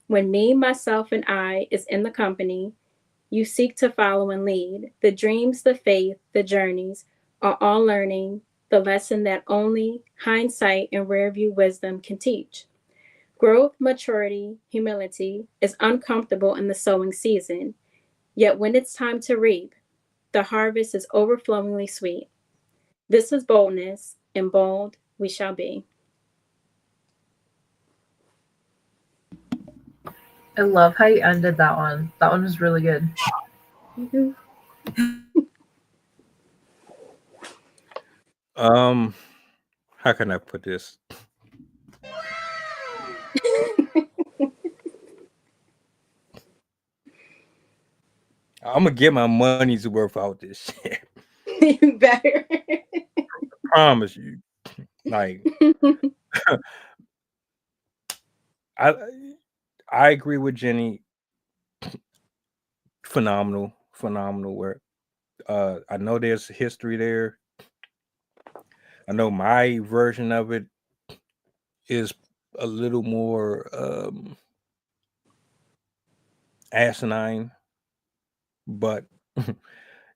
when me, myself, and I is in the company, you seek to follow and lead. The dreams, the faith, the journeys are all learning the lesson that only hindsight and rear view wisdom can teach. Growth, maturity, humility is uncomfortable in the sowing season, yet when it's time to reap, the harvest is overflowingly sweet. This is boldness, and bold we shall be. I love how you ended that one. That one was really good. Mm-hmm. How can I put this? I'm gonna get my money's worth out this shit. You better. Promise you. Like, I agree with Jenny. Phenomenal work. I know there's history there. I know my version of it is a little more asinine, but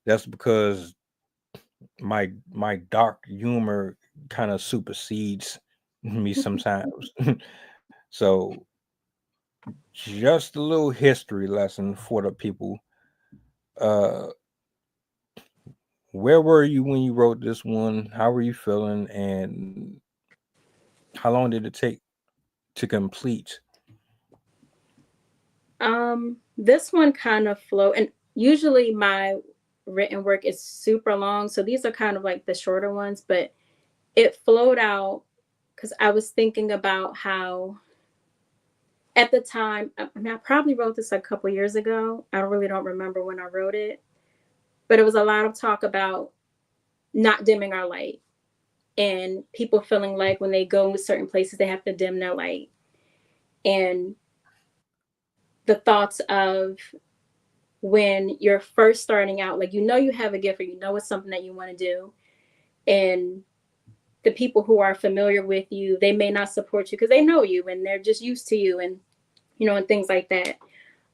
that's because my dark humor kind of supersedes me sometimes. So just a little history lesson for the people. Where were you when you wrote this one? How were you feeling? And how long did it take to complete? This one kind of flowed, and usually my written work is super long, so these are kind of like the shorter ones, but it flowed out because I was thinking about how at the time, I mean, I probably wrote this a couple years ago. I really don't remember when I wrote it, but it was a lot of talk about not dimming our light and people feeling like when they go to certain places, they have to dim their light. And the thoughts of when you're first starting out, like, you know, you have a gift or you know it's something that you want to do. And the people who are familiar with you, they may not support you because they know you and they're just used to you and, you know, and things like that.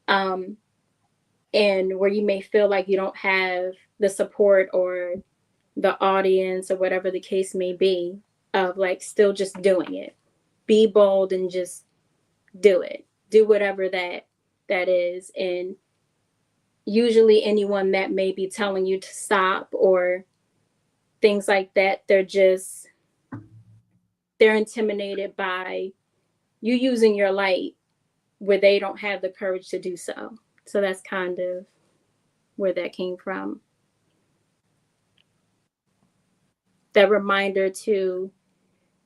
And where you may feel like you don't have the support or the audience or whatever the case may be, of like still just doing it. Be bold and just do it. Do whatever that is. And usually anyone that may be telling you to stop or things like that, they're intimidated by you using your light where they don't have the courage to do so. So that's kind of where that came from. That reminder to,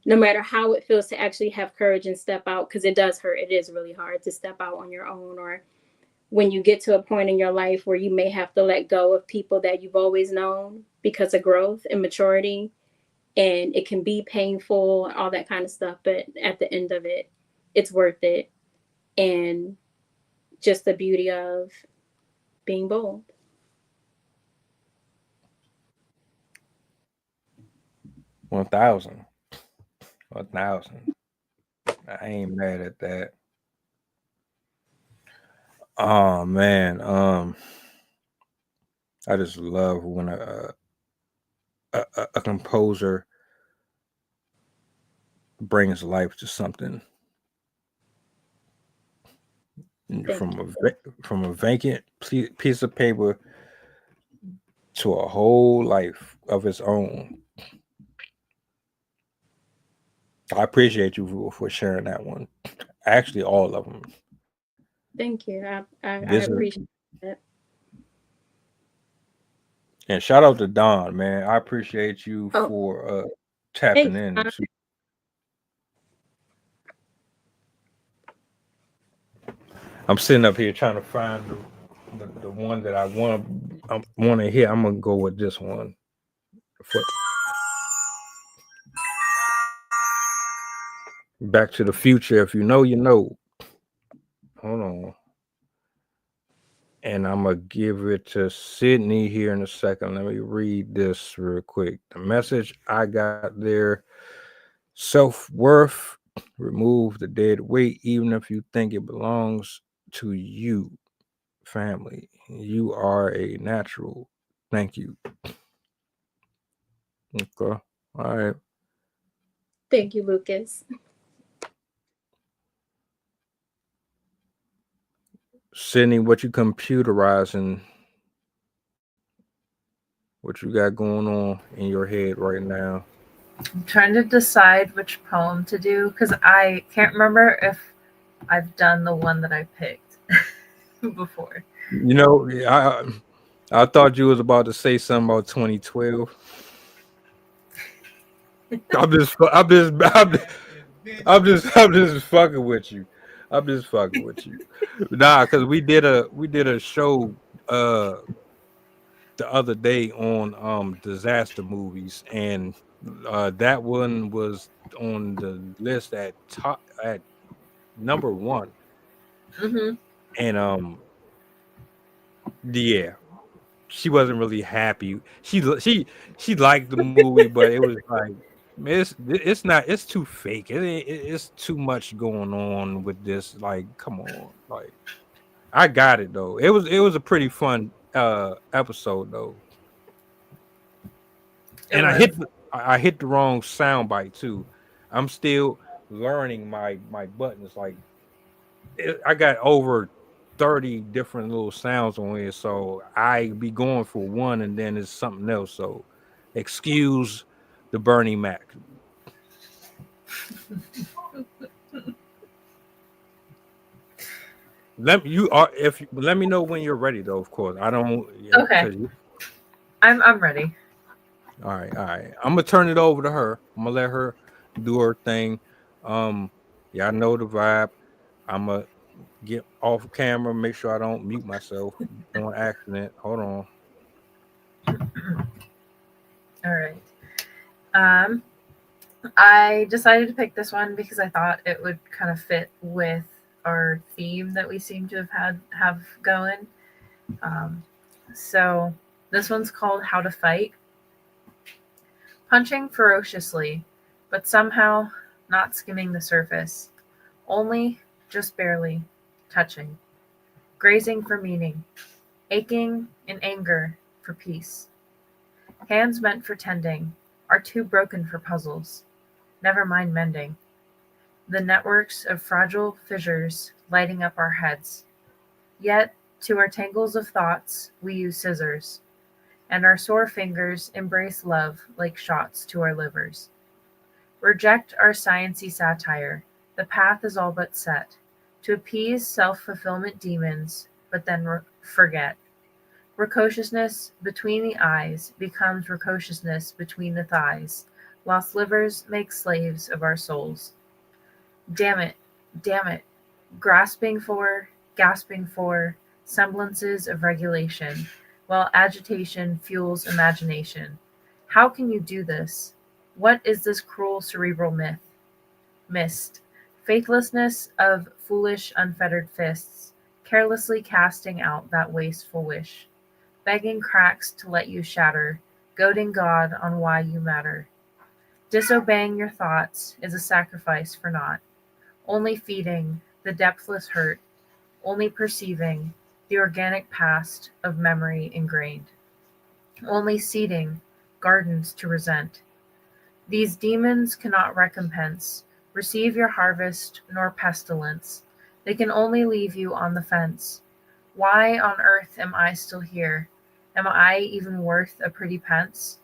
no matter how it feels to actually have courage and step out, because it does hurt. It is really hard to step out on your own, or when you get to a point in your life where you may have to let go of people that you've always known because of growth and maturity. And it can be painful and all that kind of stuff. But at the end of it, it's worth it. And just the beauty of being bold. $1,000. I ain't mad at that. Oh man, I just love when a composer brings life to something. From a vacant piece of paper to a whole life of its own. I appreciate you for sharing that one. Actually, all of them. Thank you. I appreciate it. And shout out to Don, man. I appreciate you for tapping in. I'm sitting up here trying to find the one that I want to hear. I'm gonna go with this one. Back to the Future. If you know, you know. Hold on. And I'm going to give it to Sydney here in a second. Let me read this real quick. The message I got there: self-worth, remove the dead weight, even if you think it belongs to you, family. You are a natural. Thank you. Okay. All right. Thank you, Lucas. Sydney, what you computerizing? What you got going on in your head right now? I'm trying to decide which poem to do because I can't remember if I've done the one that I picked before. You know, I thought you was about to say something about 2012. I'm just fucking with you. I'm just fucking with you. Nah, because we did a show the other day on disaster movies, and that one was on the list at number 1. Mm-hmm. And yeah, she wasn't really happy. She liked the movie, but it was like, it's too fake. It's too much going on with this. Like, come on, like, I got it though. It was a pretty fun episode though. And I hit the wrong sound bite too. I'm still learning my buttons. Like, I got over 30 different little sounds on here, so I be going for one and then it's something else. So excuse the Bernie Mac. Let me know when you're ready though, of course. I don't. Okay. I'm ready. All right. I'm gonna turn it over to her. I'm gonna let her do her thing. Yeah, I know the vibe. I'm gonna get off camera, make sure I don't mute myself on accident. Hold on. All right. I decided to pick this one because I thought it would kind of fit with our theme that we seem to have going. So this one's called How to Fight. Punching ferociously, but somehow not skimming the surface. Only, just barely, touching. Grazing for meaning. Aching in anger for peace. Hands meant for tending are too broken for puzzles. Never mind mending. The networks of fragile fissures lighting up our heads. Yet, to our tangles of thoughts, we use scissors, and our sore fingers embrace love like shots to our livers. Reject our sciency satire. The path is all but set. To appease self-fulfillment demons, but then forget. Precociousness between the eyes becomes precociousness between the thighs. Lost livers make slaves of our souls. Damn it, gasping for semblances of regulation, while agitation fuels imagination. How can you do this? What is this cruel cerebral mist? Faithlessness of foolish unfettered fists, carelessly casting out that wasteful wish. Begging cracks to let you shatter, goading God on why you matter. Disobeying your thoughts is a sacrifice for naught, only feeding the depthless hurt, only perceiving the organic past of memory ingrained, only seeding gardens to resent. These demons cannot recompense, receive your harvest nor pestilence. They can only leave you on the fence. Why on earth am I still here? Am I even worth a pretty pence?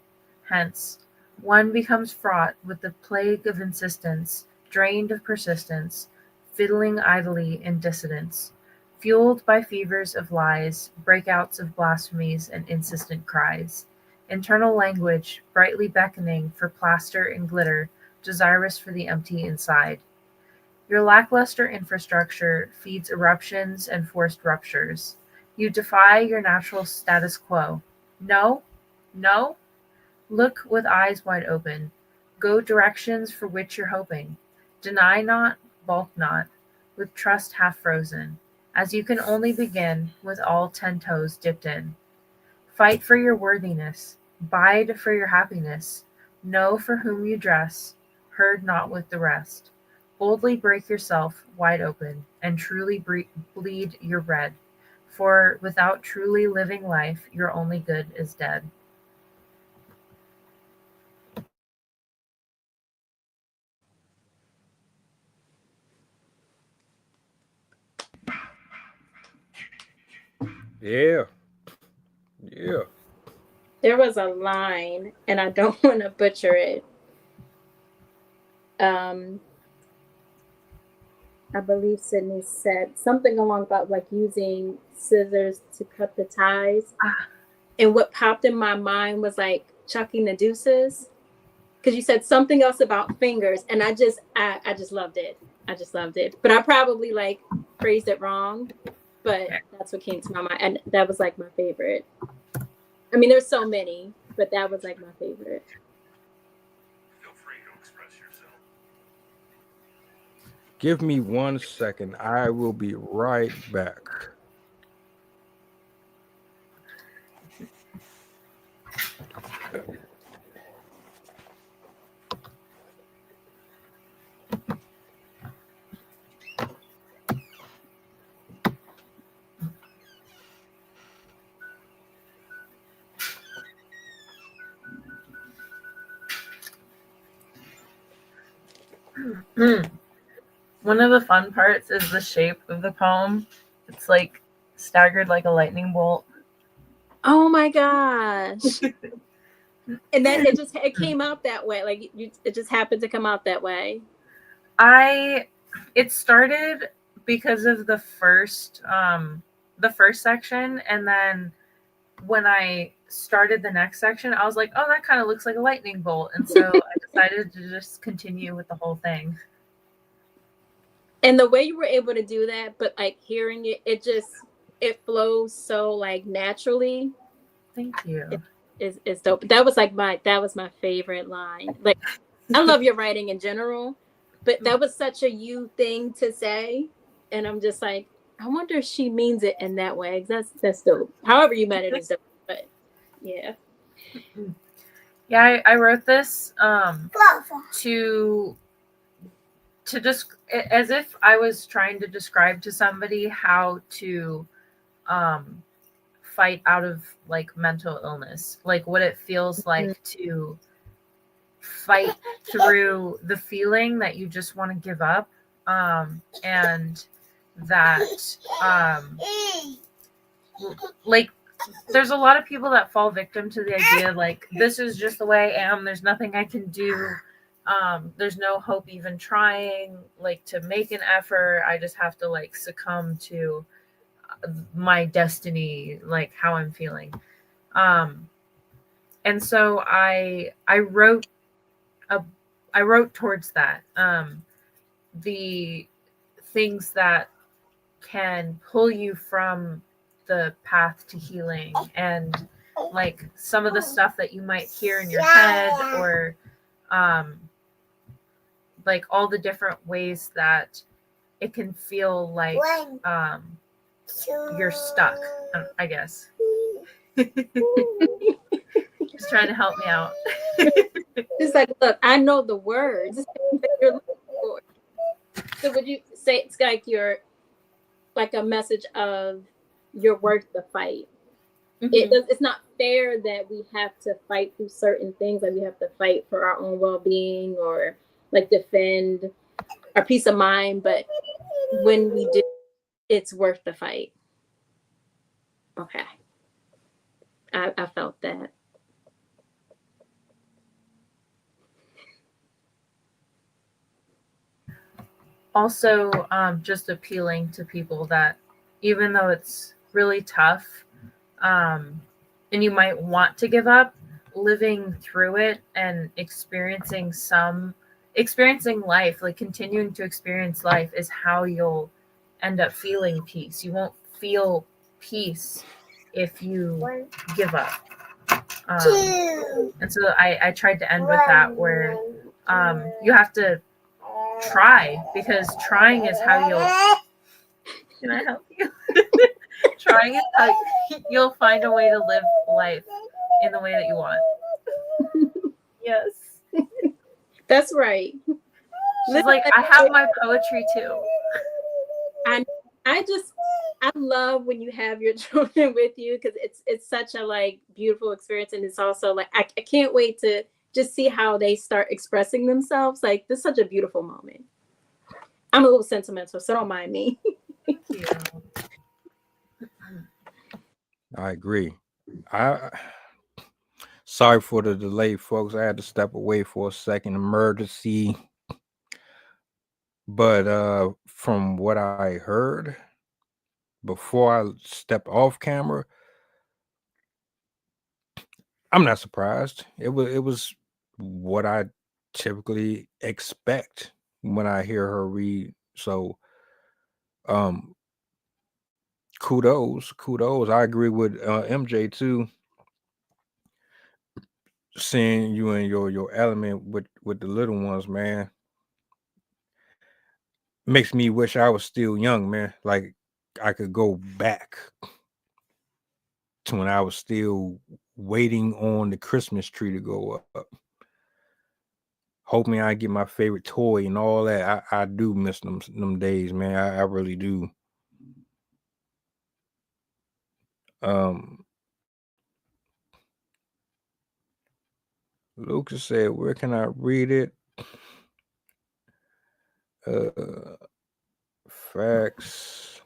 Hence, one becomes fraught with the plague of insistence, drained of persistence, fiddling idly in dissidence, fueled by fevers of lies, breakouts of blasphemies and insistent cries, internal language brightly beckoning for plaster and glitter, desirous for the empty inside. Your lackluster infrastructure feeds eruptions and forced ruptures. You defy your natural status quo. No? No? Look with eyes wide open. Go directions for which you're hoping. Deny not, balk not, with trust half frozen, as you can only begin with all 10 toes dipped in. Fight for your worthiness. Bide for your happiness. Know for whom you dress. Herd not with the rest. Boldly break yourself wide open, and truly bleed your red. For without truly living life, your only good is dead. Yeah. Yeah. There was a line, and I don't want to butcher it. I believe Sydney said something along about like using scissors to cut the ties. And what popped in my mind was like chucking the deuces. Because you said something else about fingers, and I just loved it. I just loved it. But I probably like phrased it wrong. But that's what came to my mind. And that was like my favorite. I mean, there's so many, but that was like my favorite. Feel free to express yourself. Give me 1 second. I will be right back. One of the fun parts is the shape of the poem. It's like staggered like a lightning bolt. Oh my gosh. And then it came out that way. Like it just happened to come out that way. It started because of the first section, and then when I started the next section, I was like, oh, that kind of looks like a lightning bolt. And so I decided to just continue with the whole thing. And the way you were able to do that, but like hearing it, it flows so like naturally. Thank you. It's dope. That was my favorite line. Like, I love your writing in general, but that was such a you thing to say. And I'm just like, I wonder if she means it in that way. That's dope. However you meant it is dope. But yeah. Yeah, I wrote this to just as if I was trying to describe to somebody how to fight out of like mental illness, like what it feels like to fight through the feeling that you just want to give up, and that like there's a lot of people that fall victim to the idea like this is just the way I am, there's nothing I can do, there's no hope even trying like to make an effort, I just have to like succumb to my destiny, like how I'm feeling. And so I wrote towards that, the things that can pull you from the path to healing, and like some of the stuff that you might hear in your head, or like all the different ways that it can feel like you're stuck, I guess. Just trying to help me out. It's like, look, I know the words that you're looking for. So would you say it's like you're like a message of you're worth the fight? It's not fair that we have to fight through certain things, like we have to fight for our own well-being or like defend our peace of mind, but when we do, it's worth the fight. Okay. I felt that. Also, just appealing to people that even though it's really tough, and you might want to give up, living through it and experiencing life, like continuing to experience life, is how you'll end up feeling peace. You won't feel peace if you give up. And so I tried to end with that, where you have to try, because trying is how you'll. Can I help you? Trying is how you'll find a way to live life in the way that you want. Yes. That's right. She's like, I have my poetry too. I love when you have your children with you, because it's such a like beautiful experience, and it's also like I can't wait to just see how they start expressing themselves. Like, this is such a beautiful moment. I'm a little sentimental, so don't mind me. Thank you. I agree. Sorry for the delay, folks. I had to step away for a second, emergency. But from what I heard before I stepped off camera, I'm not surprised. It was what I typically expect when I hear her read. So kudos. I agree with MJ too. Seeing you in your element with the little ones, man, makes me wish I was still young, man. Like I could go back to when I was still waiting on the Christmas tree to go up, hoping I get my favorite toy and all that. I do miss them days, man. I really do. Lucas said, where can I read it? Facts.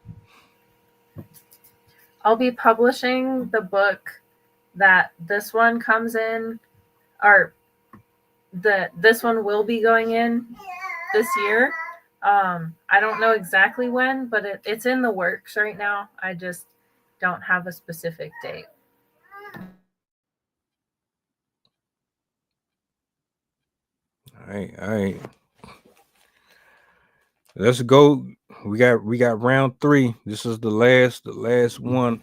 I'll be publishing the book that this one comes in, or this one will be going in this year. I don't know exactly when, but it's in the works right now. I just don't have a specific date. All right. Let's go. We got round 3. This is the last one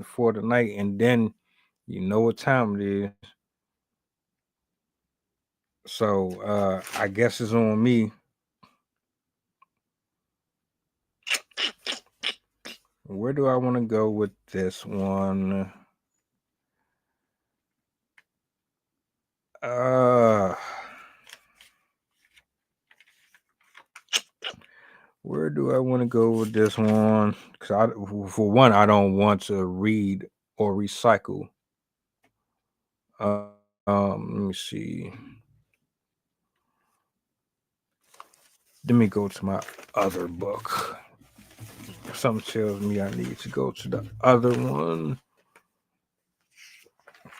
for the night, and then you know what time it is. So I guess it's on me. Where do I want to go with this one? Where do I want to go with this one? Because for one, I don't want to read or recycle. Let me see. Let me go to my other book. Something tells me I need to go to the other one.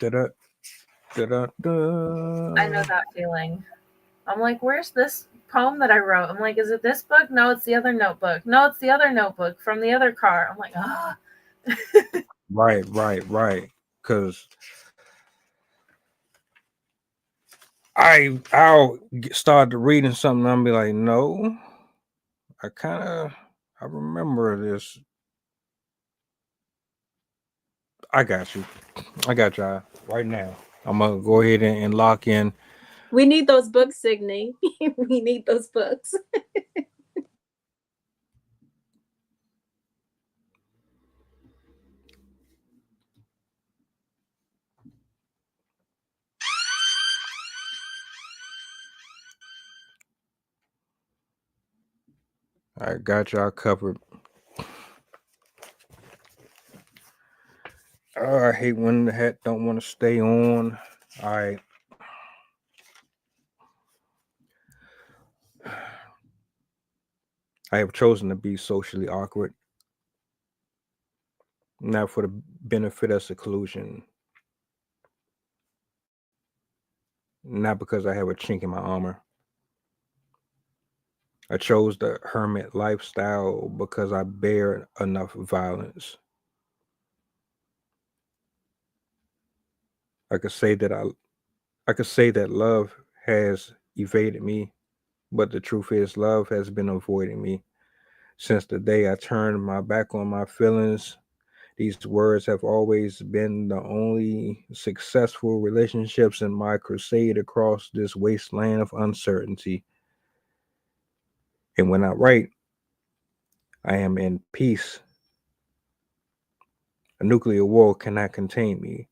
I know that feeling. I'm like, where's this poem that I wrote? I'm like, is it this book? No, it's the other notebook. No, it's the other notebook from the other car. I'm like, ah. Right. Because I'll start reading something and I'll be like, no, I remember this. I got y'all right now. I'm gonna go ahead and lock in. We need those books, Signe. We need those books. I got y'all covered. I hate when the hat don't want to stay on. All right. I have chosen to be socially awkward. not for the benefit of seclusion, not because I have a chink in my armor. I chose the hermit lifestyle because I bear enough violence. I could say that love has evaded me, but the truth is love has been avoiding me. Since the day I turned my back on my feelings, these words have always been the only successful relationships in my crusade across this wasteland of uncertainty. And when I write, I am in peace. A nuclear war cannot contain me.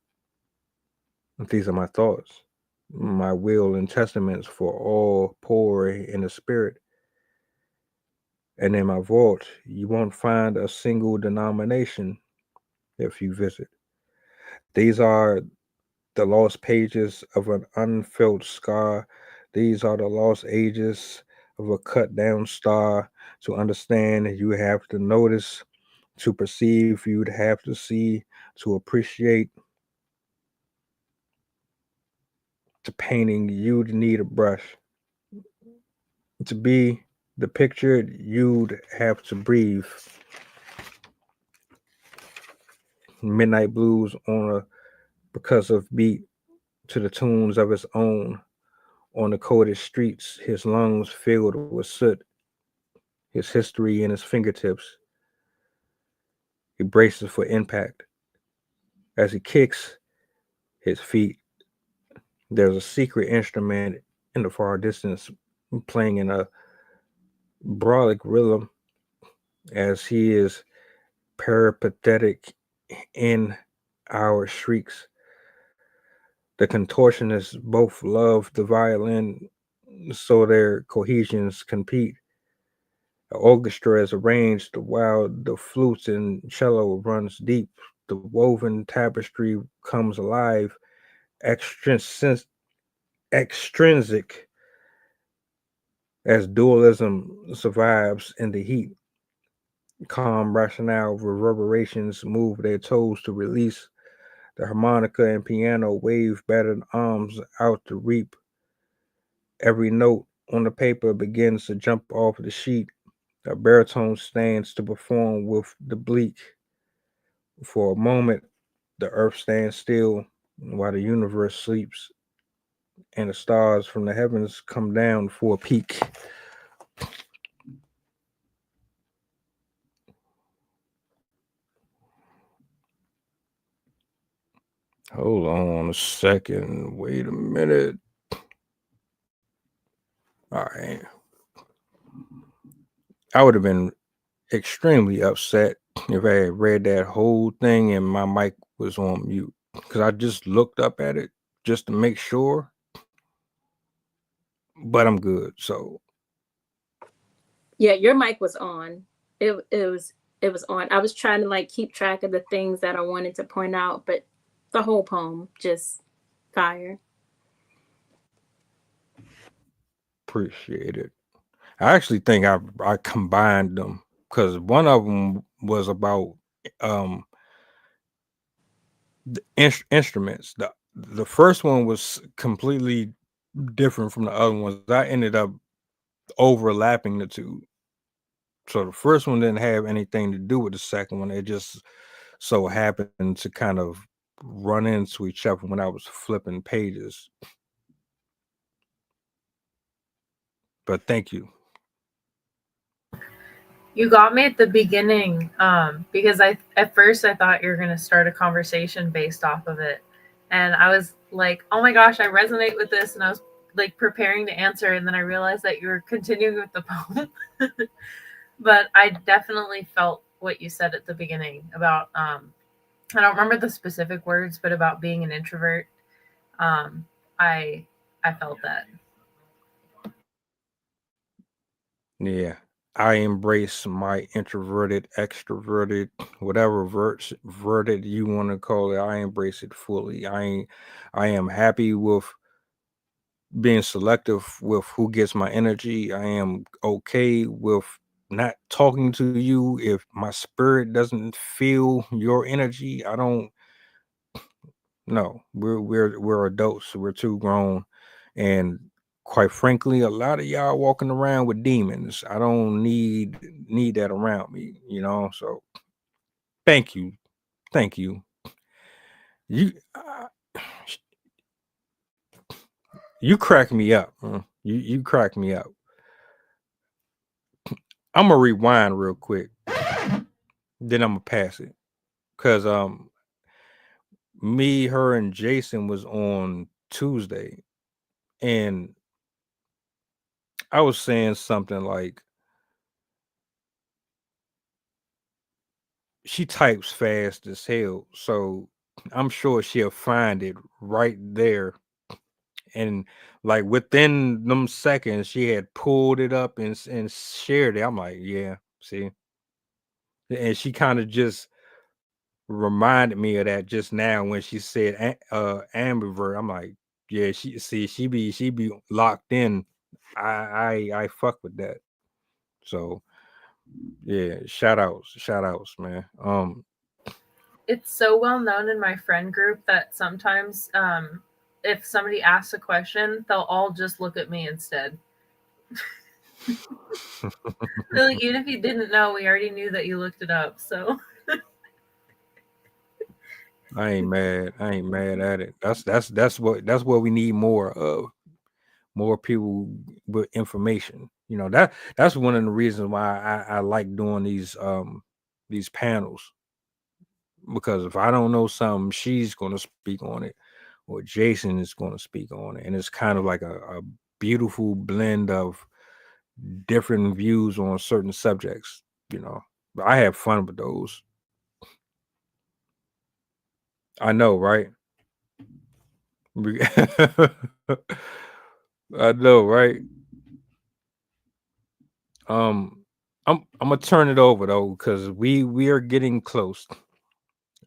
These are my thoughts, my will and testaments for all poor in the spirit. And in my vault, you won't find a single denomination if you visit. These are the lost pages of an unfelt scar. These are the lost ages of a cut down star. To understand, you have to notice. To perceive, you'd have to see. To appreciate, to painting, you'd need a brush. To be the picture, you'd have to breathe. Midnight blues on a percussive beat to the tunes of his own. On the coated streets, his lungs filled with soot, his history in his fingertips. He braces for impact. As he kicks his feet, there's a secret instrument in the far distance playing in a brolic rhythm as he is peripatetic in our shrieks. The contortionists both love the violin, so their cohesions compete. The orchestra is arranged while the flutes and cello runs deep. The woven tapestry comes alive, extrinsic as dualism survives in the heat. Calm rationale reverberations move their toes to release. The harmonica and piano wave battered arms out to reap. Every note on the paper begins to jump off the sheet. A baritone stands to perform with the bleak. For a moment, the earth stands still while the universe sleeps, and the stars from the heavens come down for a peek. Hold on a second. Wait a minute. All right. I would have been extremely upset if I had read that whole thing and my mic was on mute, because I just looked up at it just to make sure. But I'm good. So Yeah, your mic was on. It was on. I was trying to like keep track of the things that I wanted to point out, but the whole poem just fire. appreciate it. I actually think I combined them because one of them was about the instruments. The first one was completely different from the other ones. I ended up overlapping the two. So the first one didn't have anything to do with the second one. It just so happened to kind of run into each other when I was flipping pages. But thank you. You got me at the beginning because at first I thought you were going to start a conversation based off of it. And I was like, oh my gosh, I resonate with this. And I was like preparing to answer. And then I realized that you were continuing with the poem. But I definitely felt what you said at the beginning about, I don't remember the specific words, but about being an introvert. I felt that. Yeah. I embrace my introverted, extroverted, whatever verted you want to call it. I embrace it fully. I am happy with being selective with who gets my energy. I am okay with not talking to you, if my spirit doesn't feel your energy, I don't. No, we're adults. We're too grown, and quite frankly, a lot of y'all walking around with demons. I don't need that around me. So thank you, thank you. You crack me up. You crack me up. I'm gonna rewind real quick, then I'm gonna pass it, cause me, her, and Jason was on Tuesday, and I was saying something like, she types fast as hell, so I'm sure she'll find it right there. And like within them seconds, she had pulled it up and shared it. I'm like, yeah, see. And she kind of just reminded me of that just now when she said ambivert. I'm like, yeah, she be locked in. I fuck with that. So yeah, shout outs, man. It's so well known in my friend group that sometimes if somebody asks a question, they'll all just look at me instead. They're like, even if you didn't know, we already knew that you looked it up. So I ain't mad at it. That's what we need more of. More people with information. That's one of the reasons why I like doing these panels, because if I don't know something, she's going to speak on it, or Jason is going to speak on it, and it's kind of like a beautiful blend of different views on certain subjects. But I have fun with those. I know, right? I know, right? I'm gonna turn it over though, because we are getting close.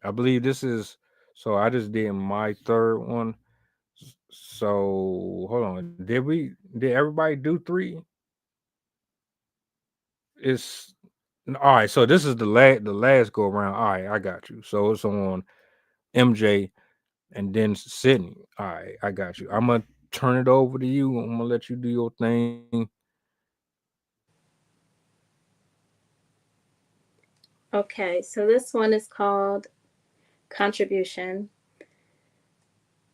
I believe this is, so I just did my third one. So hold on. Did everybody do 3? It's all right. So this is the last go around. All right, I got you. So it's on MJ and then Sydney. All right, I got you. I'm gonna turn it over to you. I'm gonna let you do your thing. Okay, so this one is called Contribution.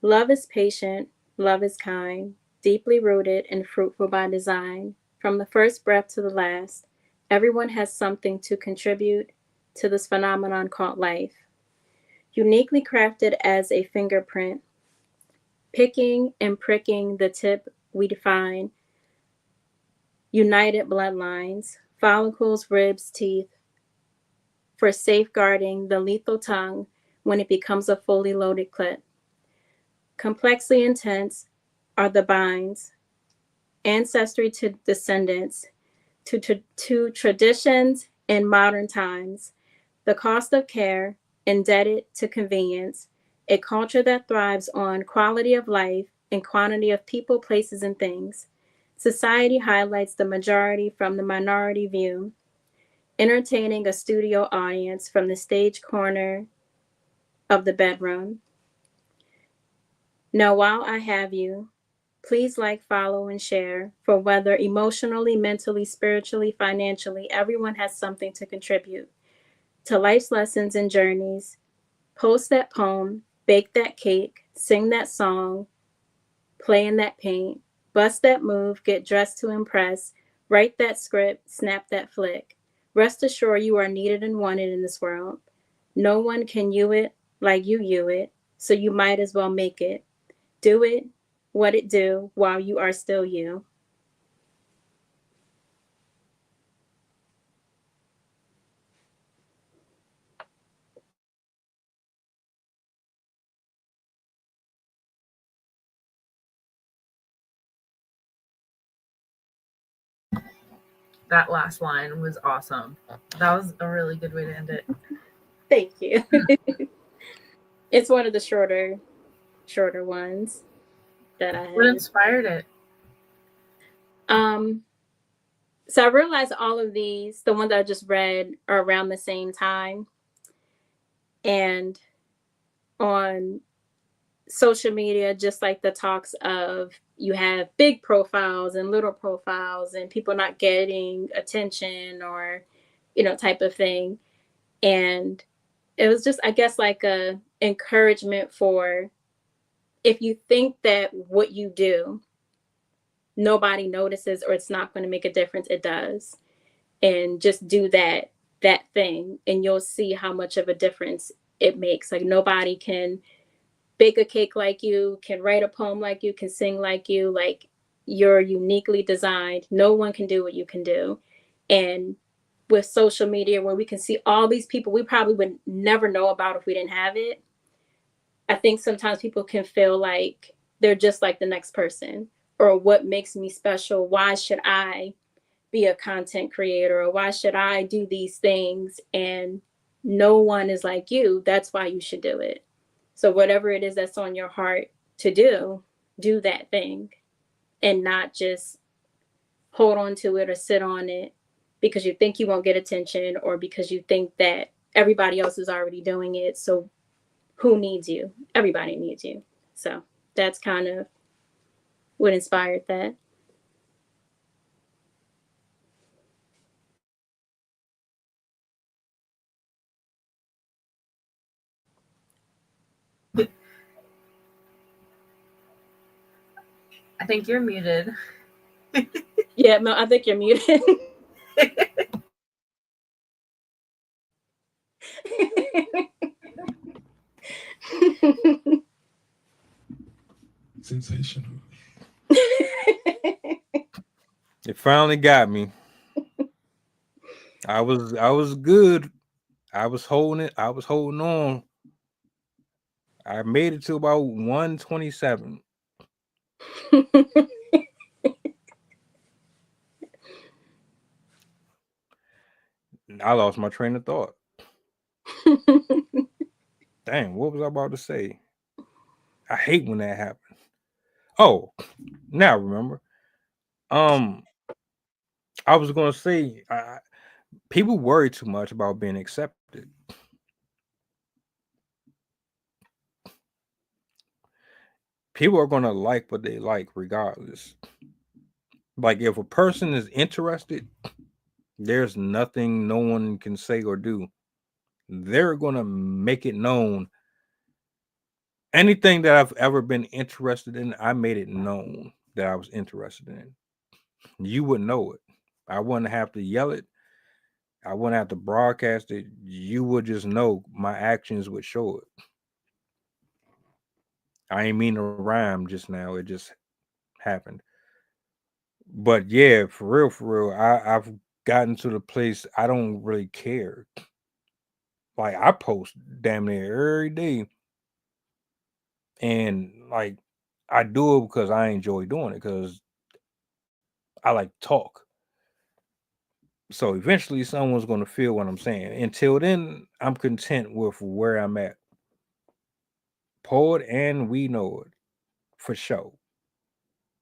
Love is patient, love is kind, deeply rooted and fruitful by design. From the first breath to the last, everyone has something to contribute to this phenomenon called life. Uniquely crafted as a fingerprint, picking and pricking the tip we define, united bloodlines, follicles, ribs, teeth, for safeguarding the lethal tongue when it becomes a fully loaded clip. Complexly intense are the binds, ancestry to descendants, to traditions in modern times, the cost of care, indebted to convenience, a culture that thrives on quality of life and quantity of people, places, and things. Society highlights the majority from the minority view, entertaining a studio audience from the stage corner of the bedroom. Now, while I have you, please like, follow, and share, for whether emotionally, mentally, spiritually, financially, everyone has something to contribute to life's lessons and journeys. Post that poem, bake that cake, sing that song, play in that paint, bust that move, get dressed to impress, write that script, snap that flick. Rest assured you are needed and wanted in this world. No one can you it like you it, so you might as well make it. Do it, what it do, while you are still you. that last line was awesome. That was a really good way to end it. Thank you. It's one of the shorter ones that I have. What inspired it? So I realized all of these, the ones that I just read, are around the same time. And on social media, just like the talks of you have big profiles and little profiles and people not getting attention or, type of thing. And it was just, I guess, like a encouragement for, if you think that what you do, nobody notices or it's not going to make a difference, it does. And just do that thing and you'll see how much of a difference it makes. Like nobody can bake a cake like you, can write a poem like you, can sing like you. Like you're uniquely designed. No one can do what you can do. And with social media, where we can see all these people we probably would never know about if we didn't have it, I think sometimes people can feel like they're just like the next person, or what makes me special? Why should I be a content creator, or why should I do these things? And no one is like you. That's why you should do it. So whatever it is that's on your heart to do that thing, and not just hold on to it or sit on it because you think you won't get attention, or because you think that everybody else is already doing it. So who needs you? Everybody needs you. So that's kind of what inspired that. I think you're muted. Yeah, no, I think you're muted. Sensational. It finally got me. I was good. I was holding it. I was holding on. I made it to about 127. I lost my train of thought. Dang, what was I about to say? I hate when that happens. Oh, now I remember. I was gonna say, people worry too much about being accepted. People are gonna like what they like regardless. Like if a person is interested, there's nothing no one can say or do. They're gonna make it known. Anything that I've ever been interested in, I made it known that I was interested in. You wouldn't know it. I wouldn't have to yell it. I wouldn't have to broadcast it. You would just know. My actions would show it. I ain't mean to rhyme just now. It just happened. But yeah, for real, I've gotten to the place I don't really care. Like I post damn near every day. And like I do it because I enjoy doing it, because I like to talk. So eventually someone's going to feel what I'm saying. Until then, I'm content with where I'm at. Poet, and we know it. For sure.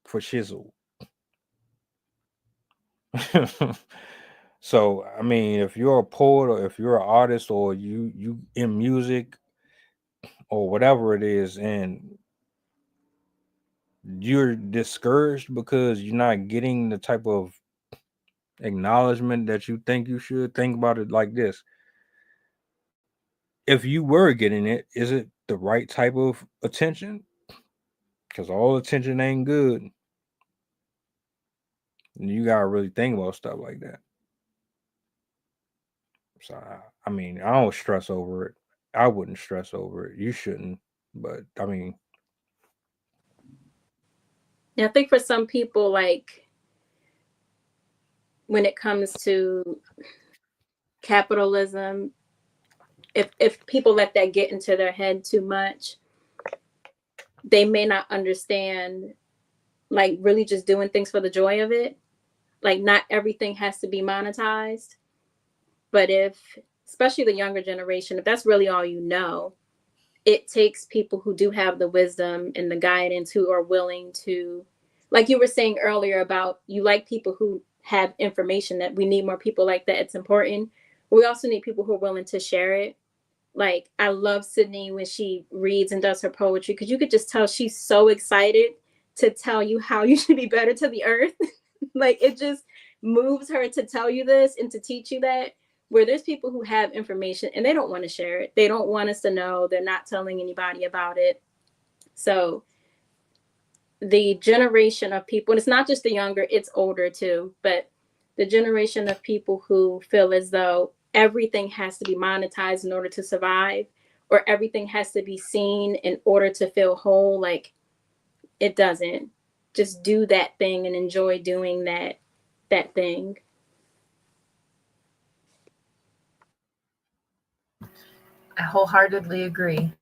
For shizzle. So, I mean, if you're a poet, or if you're an artist, or you in music, or whatever it is, and you're discouraged because you're not getting the type of acknowledgement that you think you should, think about it like this. If you were getting it, is it the right type of attention? Because all attention ain't good. And you gotta really think about stuff like that. So I mean, I don't stress over it. I wouldn't stress over it. You shouldn't. But I mean, Yeah, I think for some people, like when it comes to capitalism, if people let that get into their head too much, they may not understand, like really just doing things for the joy of it. Like not everything has to be monetized. But especially the younger generation, if that's really all you know, it takes people who do have the wisdom and the guidance, who are willing to, like you were saying earlier about, you like people who have information, that we need more people like that. It's important. We also need people who are willing to share it. Like, I love Sydney when she reads and does her poetry, because you could just tell she's so excited to tell you how you should be better to the earth. Like, it just moves her to tell you this and to teach you that. Where there's people who have information and they don't want to share it. They don't want us to know. They're not telling anybody about it. So the generation of people, and it's not just the younger, it's older too, but the generation of people who feel as though everything has to be monetized in order to survive, or everything has to be seen in order to feel whole. Like, it doesn't. Just do that thing and enjoy doing that thing. I wholeheartedly agree.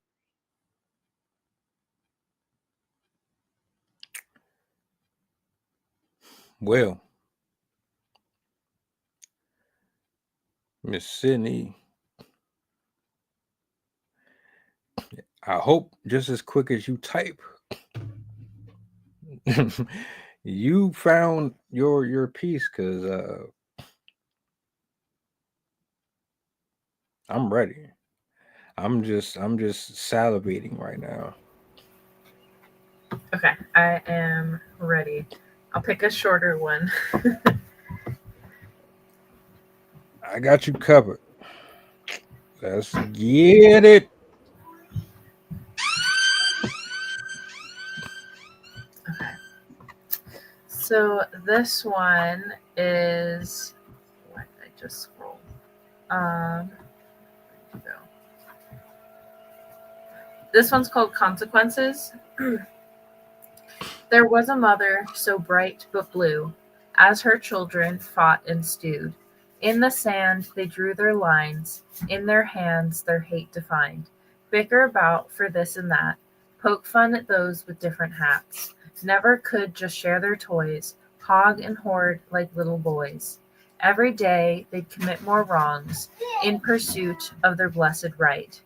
Well, Miss Sydney, I hope just as quick as you type, you found your piece, because I'm ready. I'm just salivating right now. Okay, I am ready. I'll pick a shorter one. I got you covered. Let's get it. Okay. So this one is, why did I just scroll? Where did you go? This one's called Consequences. There was a mother so bright but blue, as her children fought and stewed. In the sand they drew their lines, in their hands their hate defined. Bicker about for this and that, poke fun at those with different hats. Never could just share their toys, hog and hoard like little boys. Every day they'd commit more wrongs, in pursuit of their blessed right.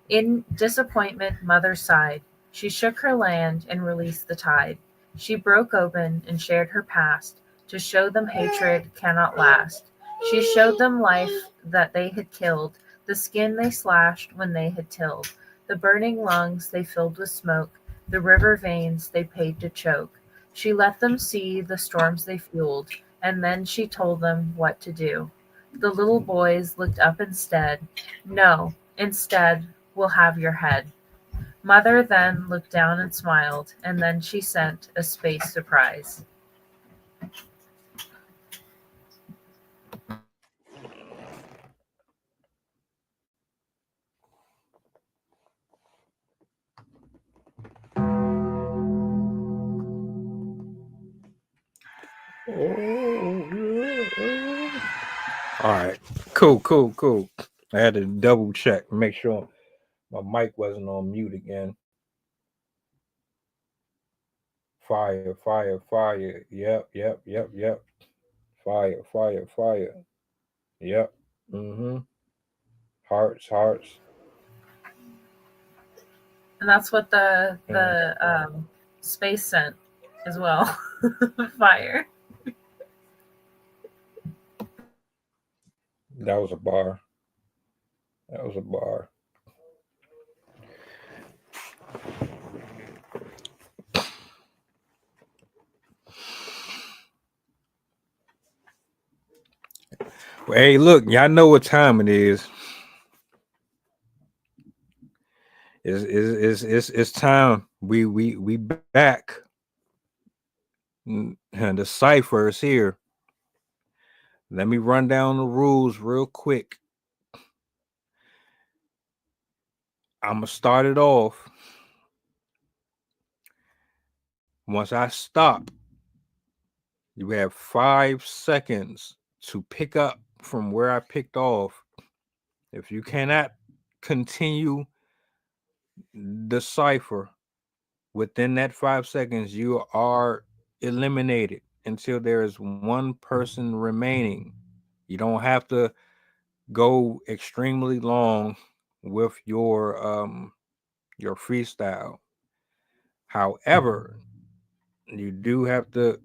In disappointment mother sighed. She shook her land and released the tide. She broke open and shared her past, to show them hatred cannot last. She showed them life that they had killed, the skin they slashed when they had tilled, the burning lungs they filled with smoke, the river veins they paid to choke. She let them see the storms they fueled, and then she told them what to do. The little boys looked up instead. No, instead, we'll have your head. Mother then looked down and smiled, and then she sent a space surprise. All right, cool. I had to double check, make sure my mic wasn't on mute again. Fire. Yep. Fire. Yep. Hearts. And that's what the space sent as well. Fire. That was a bar. Well, hey, look, y'all know what time it is. It's time. We back. And the cipher is here. Let me run down the rules real quick. I'm gonna start it off. Once I stop, you have 5 seconds to pick up from where I picked off. If you cannot continue the cipher within that 5 seconds, you are eliminated until there is one person remaining. You don't have to go extremely long with your freestyle. However, you do have to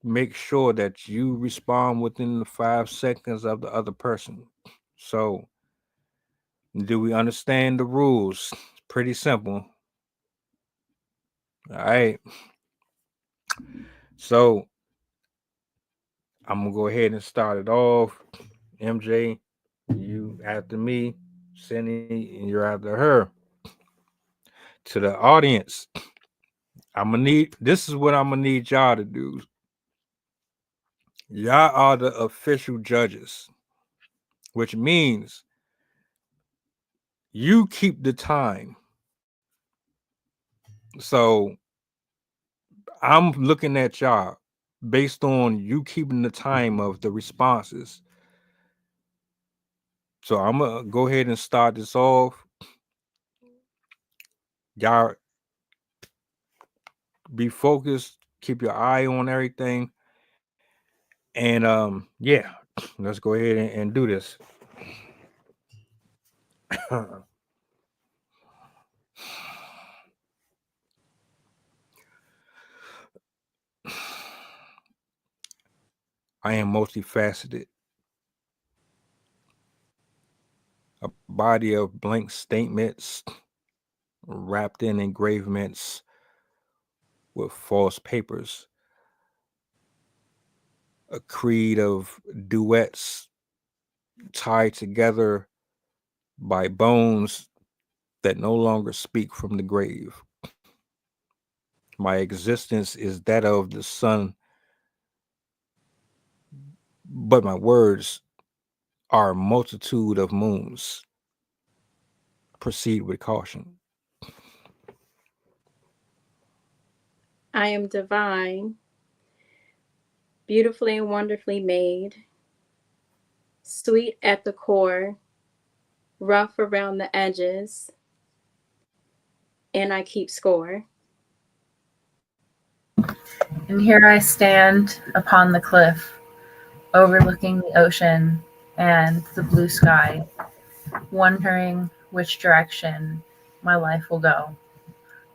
make sure that you respond within the 5 seconds of the other person. So, do we understand the rules? It's pretty simple. All right. So, I'm going to go ahead and start it off. MJ, you after me. Cindy, you're after her. To the audience, this is what I'm going to need y'all to do. Y'all are the official judges, which means you keep the time. So I'm looking at y'all based on you keeping the time of the responses. So I'm going to go ahead and start this off. Y'all be focused, keep your eye on everything. And yeah, let's go ahead and do this. I am multifaceted. A body of blank statements wrapped in engravements with false papers. A creed of duets tied together by bones that no longer speak from the grave. My existence is that of the sun, but my words are a multitude of moons. Proceed with caution. I am divine, beautifully and wonderfully made, sweet at the core, rough around the edges, and I keep score. And here I stand upon the cliff, overlooking the ocean and the blue sky, wondering which direction my life will go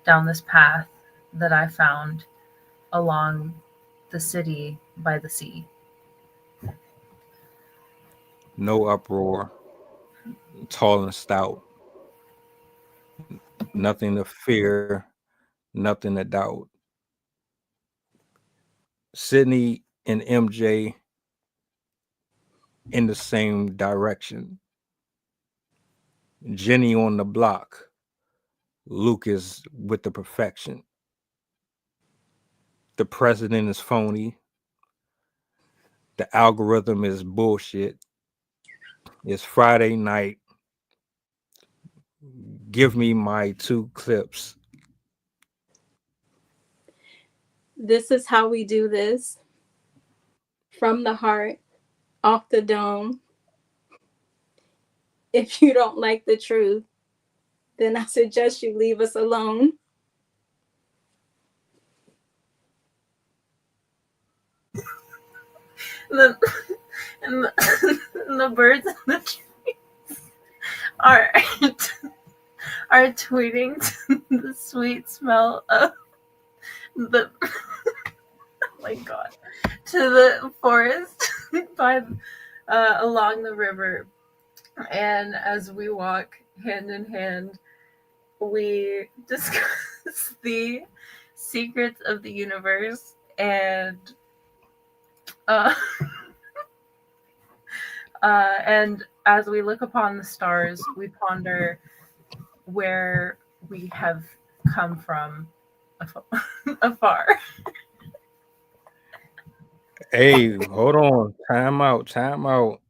down this path that I found along the city by the sea. No uproar, tall and stout. Nothing to fear, nothing to doubt. Sydney and MJ in the same direction. Jenny on the block. Lucas with the perfection. The president is phony. The algorithm is bullshit. It's Friday night. Give me my 2 clips. This is how we do this. From the heart, off the dome. If you don't like the truth, then I suggest you leave us alone. And the birds in the trees are tweeting to the sweet smell of the oh my god, to the forest by along the river. And as we walk hand in hand, we discuss the secrets of the universe and and as we look upon the stars, we ponder where we have come from afar. Hey, hold on. Time out.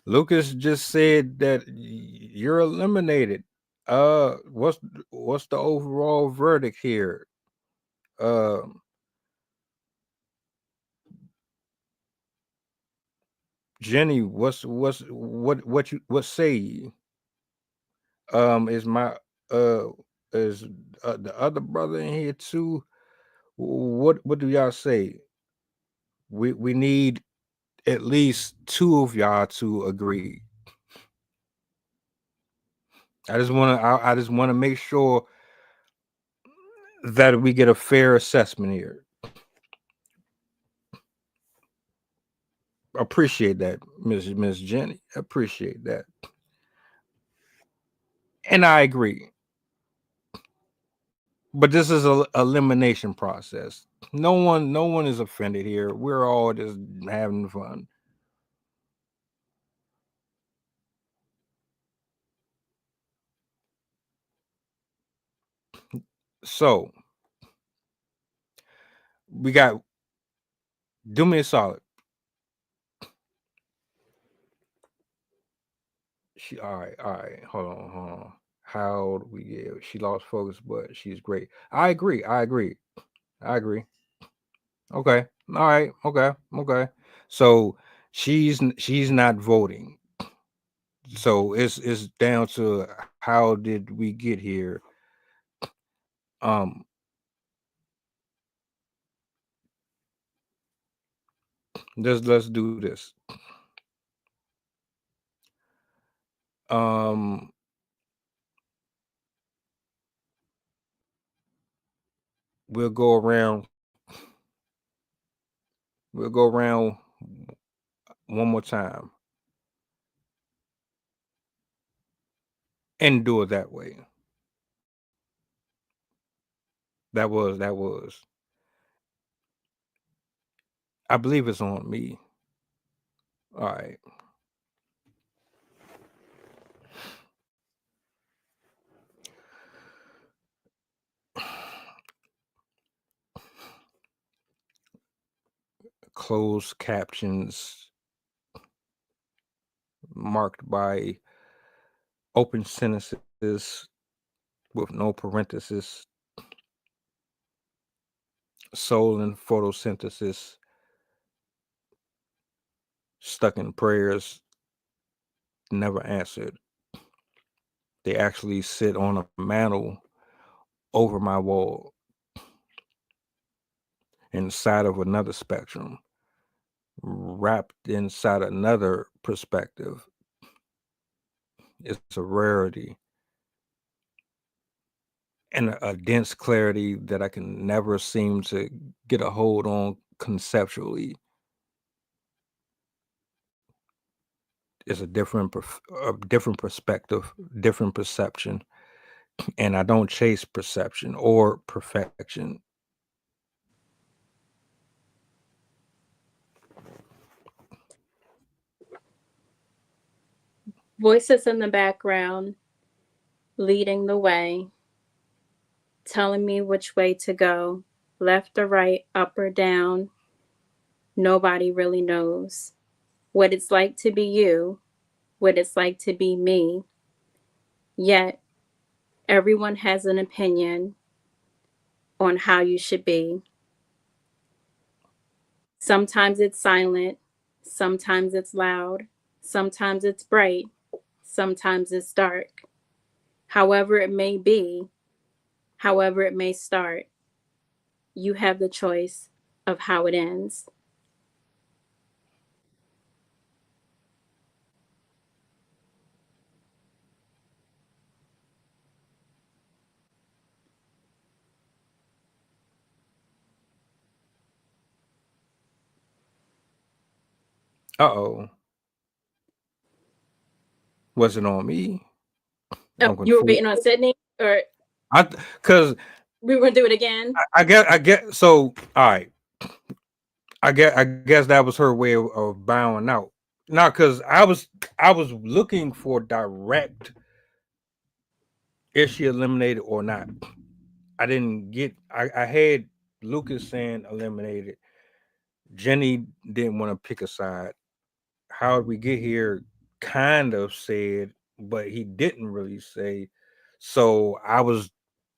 Lucas just said that you're eliminated. What's the overall verdict here? Jenny, what say you? Is my is the other brother in here too? What do y'all say? We need at least 2 of y'all to agree. I just want to make sure that we get a fair assessment here. Appreciate that, Miss Jenny. Appreciate that. And I agree. But this is a elimination process. No one is offended here. We're all just having fun. So we got, do me a solid. All right. Hold on. How do we get? She lost focus, but she's great. I agree. Okay. All right. Okay. So she's not voting. So it's down to how did we get here? Let's do this. We'll go around one more time and do it that way. That was. I believe it's on me. All right. Closed captions marked by open sentences with no parentheses. Soul and photosynthesis stuck in prayers never answered. They actually sit on a mantle over my wall inside of another spectrum, wrapped inside another perspective. It's a rarity and a dense clarity that I can never seem to get a hold on conceptually. It's a different perspective, different perception, and I don't chase perception or perfection. Voices in the background, leading the way, telling me which way to go, left or right, up or down. Nobody really knows what it's like to be you, what it's like to be me. Yet, everyone has an opinion on how you should be. Sometimes it's silent, sometimes it's loud, sometimes it's bright, sometimes it's dark. However it may be, however it may start, you have the choice of how it ends. Uh-oh. Was it on me? Oh, you were waiting on Sydney, or because we were gonna do it again? I get so all right. I guess that was her way of bowing out. Now, because I was looking for direct, is she eliminated or not? I didn't get. I had Lucas saying eliminated. Jenny didn't want to pick a side. How did we get here? Kind of said, but he didn't really say. So I was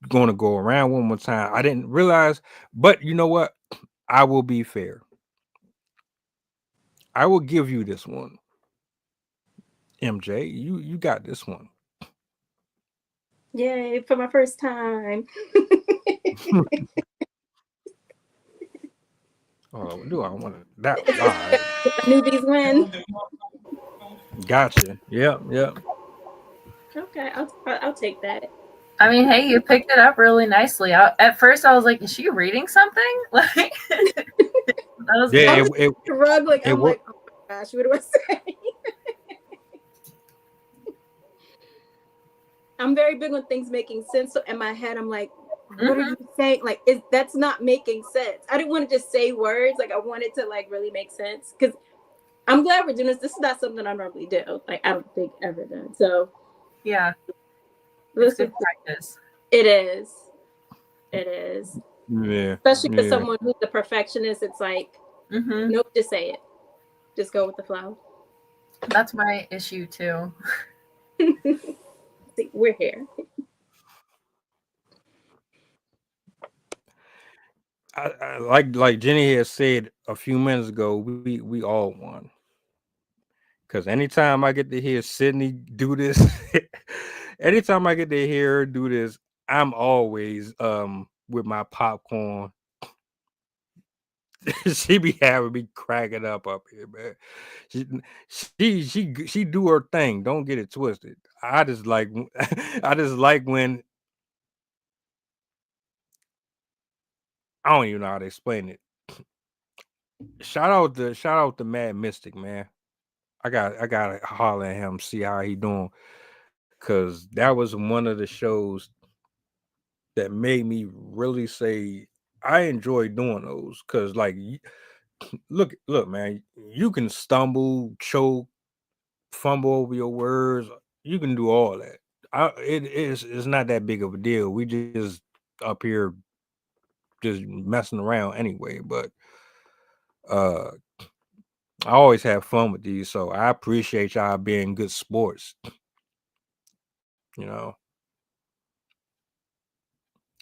going to go around one more time. I didn't realize, but you know what? I will be fair. I will give you this one. MJ, you got this one. Yay, for my first time. Oh, do I want to that right. Newbies win. Gotcha. Yep. Okay, I'll take that. I mean, hey, you picked it up really nicely. At first, I was like, "Is she reading something?" Like, that was like, I'm like, oh my gosh, what do I say? I'm very big on things making sense. So in my head, I'm like, what are you saying? Like, that's not making sense. I didn't want to just say words. Like, I wanted to like really make sense. Because I'm glad we're doing this. This is not something I normally do. Like, I don't think ever done. So yeah, it's good practice. It is. It is. Yeah. Especially for someone who's a perfectionist, it's like, nope, just say it. Just go with the flow. That's my issue too. See, we're here. I like Jenny had said a few minutes ago, we all won. Because anytime I get to hear Sydney do this, anytime I get to hear her do this, I'm always with my popcorn. She be having me cracking up here, man. She do her thing. Don't get it twisted. I just like when I don't even know how to explain it. Shout out to Mad Mystic, man. I gotta holler at him, see how he doing, because that was one of the shows that made me really say I enjoy doing those. Because like, look, man, you can stumble, choke, fumble over your words. You can do all that. It's not that big of a deal. We just up here just messing around anyway. But I always have fun with these, so I appreciate y'all being good sports. You know,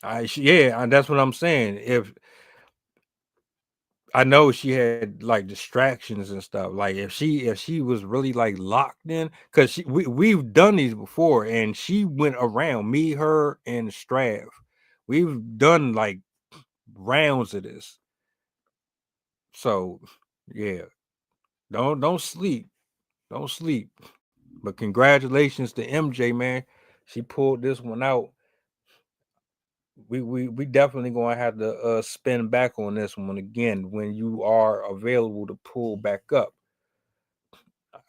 that's what I'm saying. If I know she had like distractions and stuff, like if she was really like locked in, because we've done these before, and she went around me, her, and Strav. We've done like rounds of this, so yeah, don't sleep. Don't sleep. But congratulations to MJ, man. She pulled this one out. We definitely gonna have to spin back on this one again when you are available to pull back up.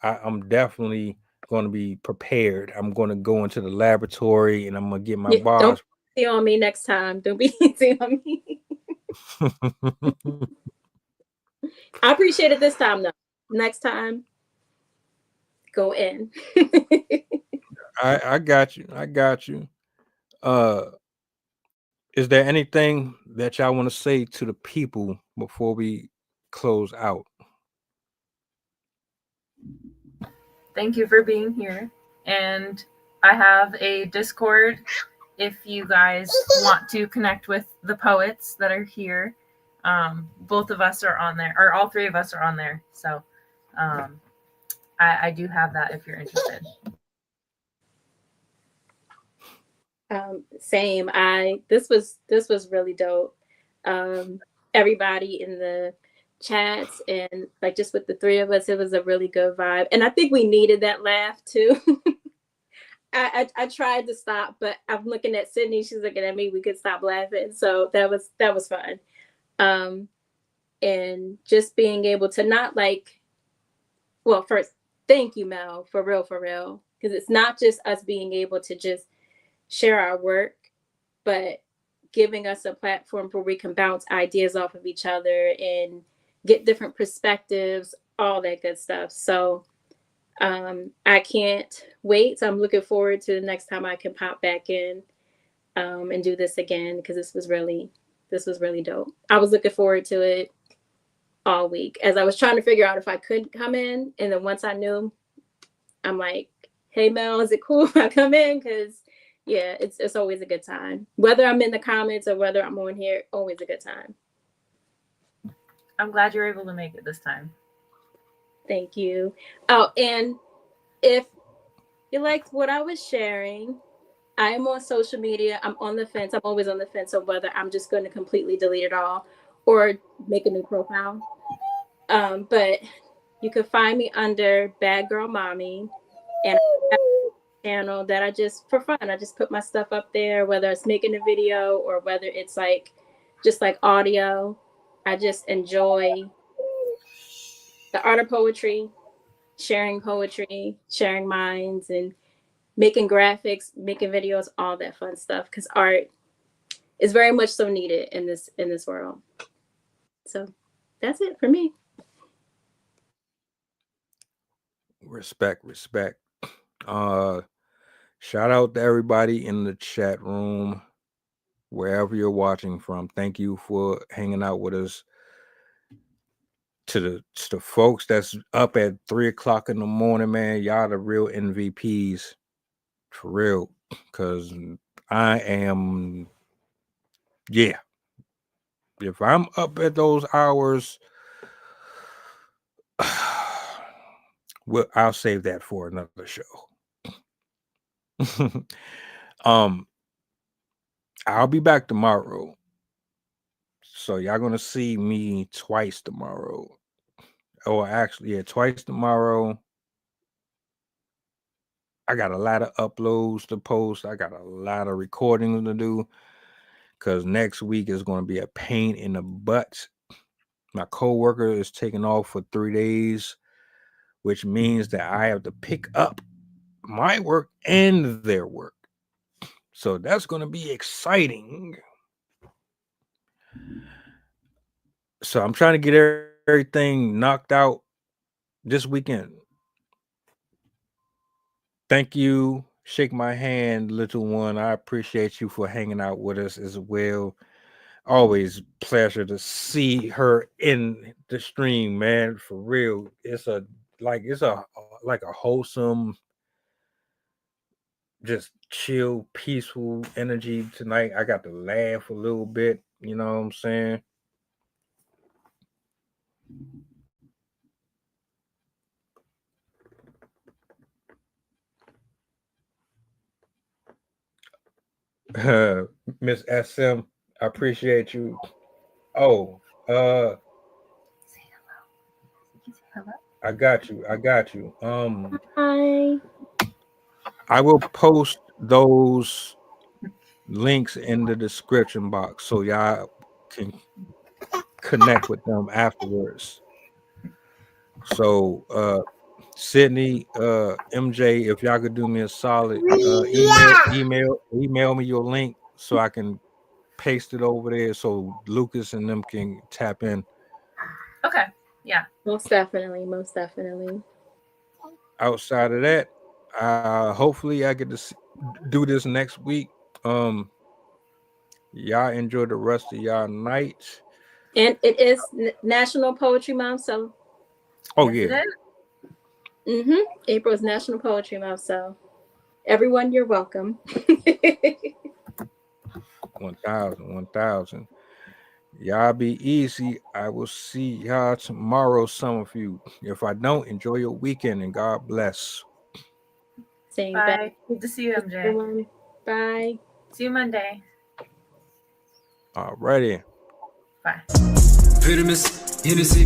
I'm definitely gonna be prepared. I'm gonna go into the laboratory and I'm gonna get my bars. Don't be easy on me next time. Don't be easy on me. I appreciate it this time though. Next time, go in. I got you. I got you. Is there anything that y'all want to say to the people before we close out? Thank you for being here. And I have a Discord if you guys want to connect with the poets that are here. Both of us are on there, or all three of us are on there. So I do have that if you're interested. Same. This was really dope. Everybody in the chats and like just with the three of us, it was a really good vibe. And I think we needed that laugh too. I tried to stop, but I'm looking at Sydney. She's looking at me. We could stop laughing. So that was fun. And just being able to not like, well, first, thank you, Mel, for real. Because it's not just us being able to just share our work, but giving us a platform where we can bounce ideas off of each other and get different perspectives, all that good stuff. So I can't wait. So I'm looking forward to the next time I can pop back in and do this again, because this was really dope. I was looking forward to it all week as I was trying to figure out if I could come in. And then once I knew, I'm like, hey, Mel, is it cool if I come in? Because yeah, it's always a good time. Whether I'm in the comments or whether I'm on here, always a good time. I'm glad you're able to make it this time. Thank you. Oh, and if you liked what I was sharing, I am on social media. I'm on the fence. I'm always on the fence of whether I'm just going to completely delete it all or make a new profile. But you can find me under Bad Girl Mommy, and I have a channel that I just, for fun, I just put my stuff up there, whether it's making a video or whether it's like just like audio. I just enjoy the art of poetry, sharing poetry, sharing minds, and making graphics, making videos, all that fun stuff. Because art is very much so needed in this world. So that's it for me. Respect. Shout out to everybody in the chat room, wherever you're watching from. Thank you for hanging out with us. To the folks that's up at 3 o'clock in the morning, man, y'all the real MVPs, for real. Because I am, yeah. If I'm up at those hours, well, I'll save that for another show. I'll be back tomorrow. So y'all gonna see me twice tomorrow. Or actually, yeah, twice tomorrow. I got a lot of uploads to post. I got a lot of recordings to do. Because next week is going to be a pain in the butt. My coworker is taking off for 3 days, which means that I have to pick up my work and their work. So that's going to be exciting. So I'm trying to get everything knocked out this weekend. Thank you. Shake my hand, little one. I appreciate you for hanging out with us as well. Always pleasure to see her in the stream, man. For real. It's like a wholesome, just chill, peaceful energy tonight. I got to laugh a little bit, you know what I'm saying? Miss SM, I appreciate you. Oh, I got you. Hi. I will post those links in the description box so y'all can connect with them afterwards. So Sydney, MJ, if y'all could do me a solid, email me your link so I can paste it over there so Lucas and them can tap in. Okay. Yeah. Most definitely. Outside of that, hopefully I get to do this next week. Y'all enjoy the rest of y'all night. And it is National Poetry Month, so. Oh yeah. April is National Poetry Month, so everyone, you're welcome. 1,000. Y'all be easy. I will see y'all tomorrow, some of you. If I don't, enjoy your weekend and God bless. Saying bye. Good to see you, MJ. Everyone. Bye. See you Monday. Alrighty. Bye. Venomous, Hennessy,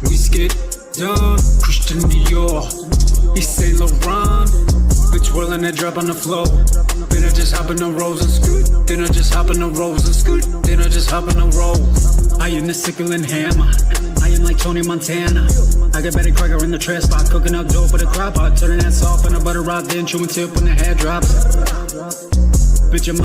whiskey, John, Christian Dior, East Saint Laurent, bitch whirling that drop on the floor. Then I just hop in the rolls and scoot. Then I just hop in the rolls and scoot. Then I just hop in the rolls. I am the sickle and hammer. I am like Tony Montana. I got Betty Crocker in the trash spot, cooking up dope with a crop pot, turning that soft on a butter rock, then chewing tip when the hair drops. Bitch, I'm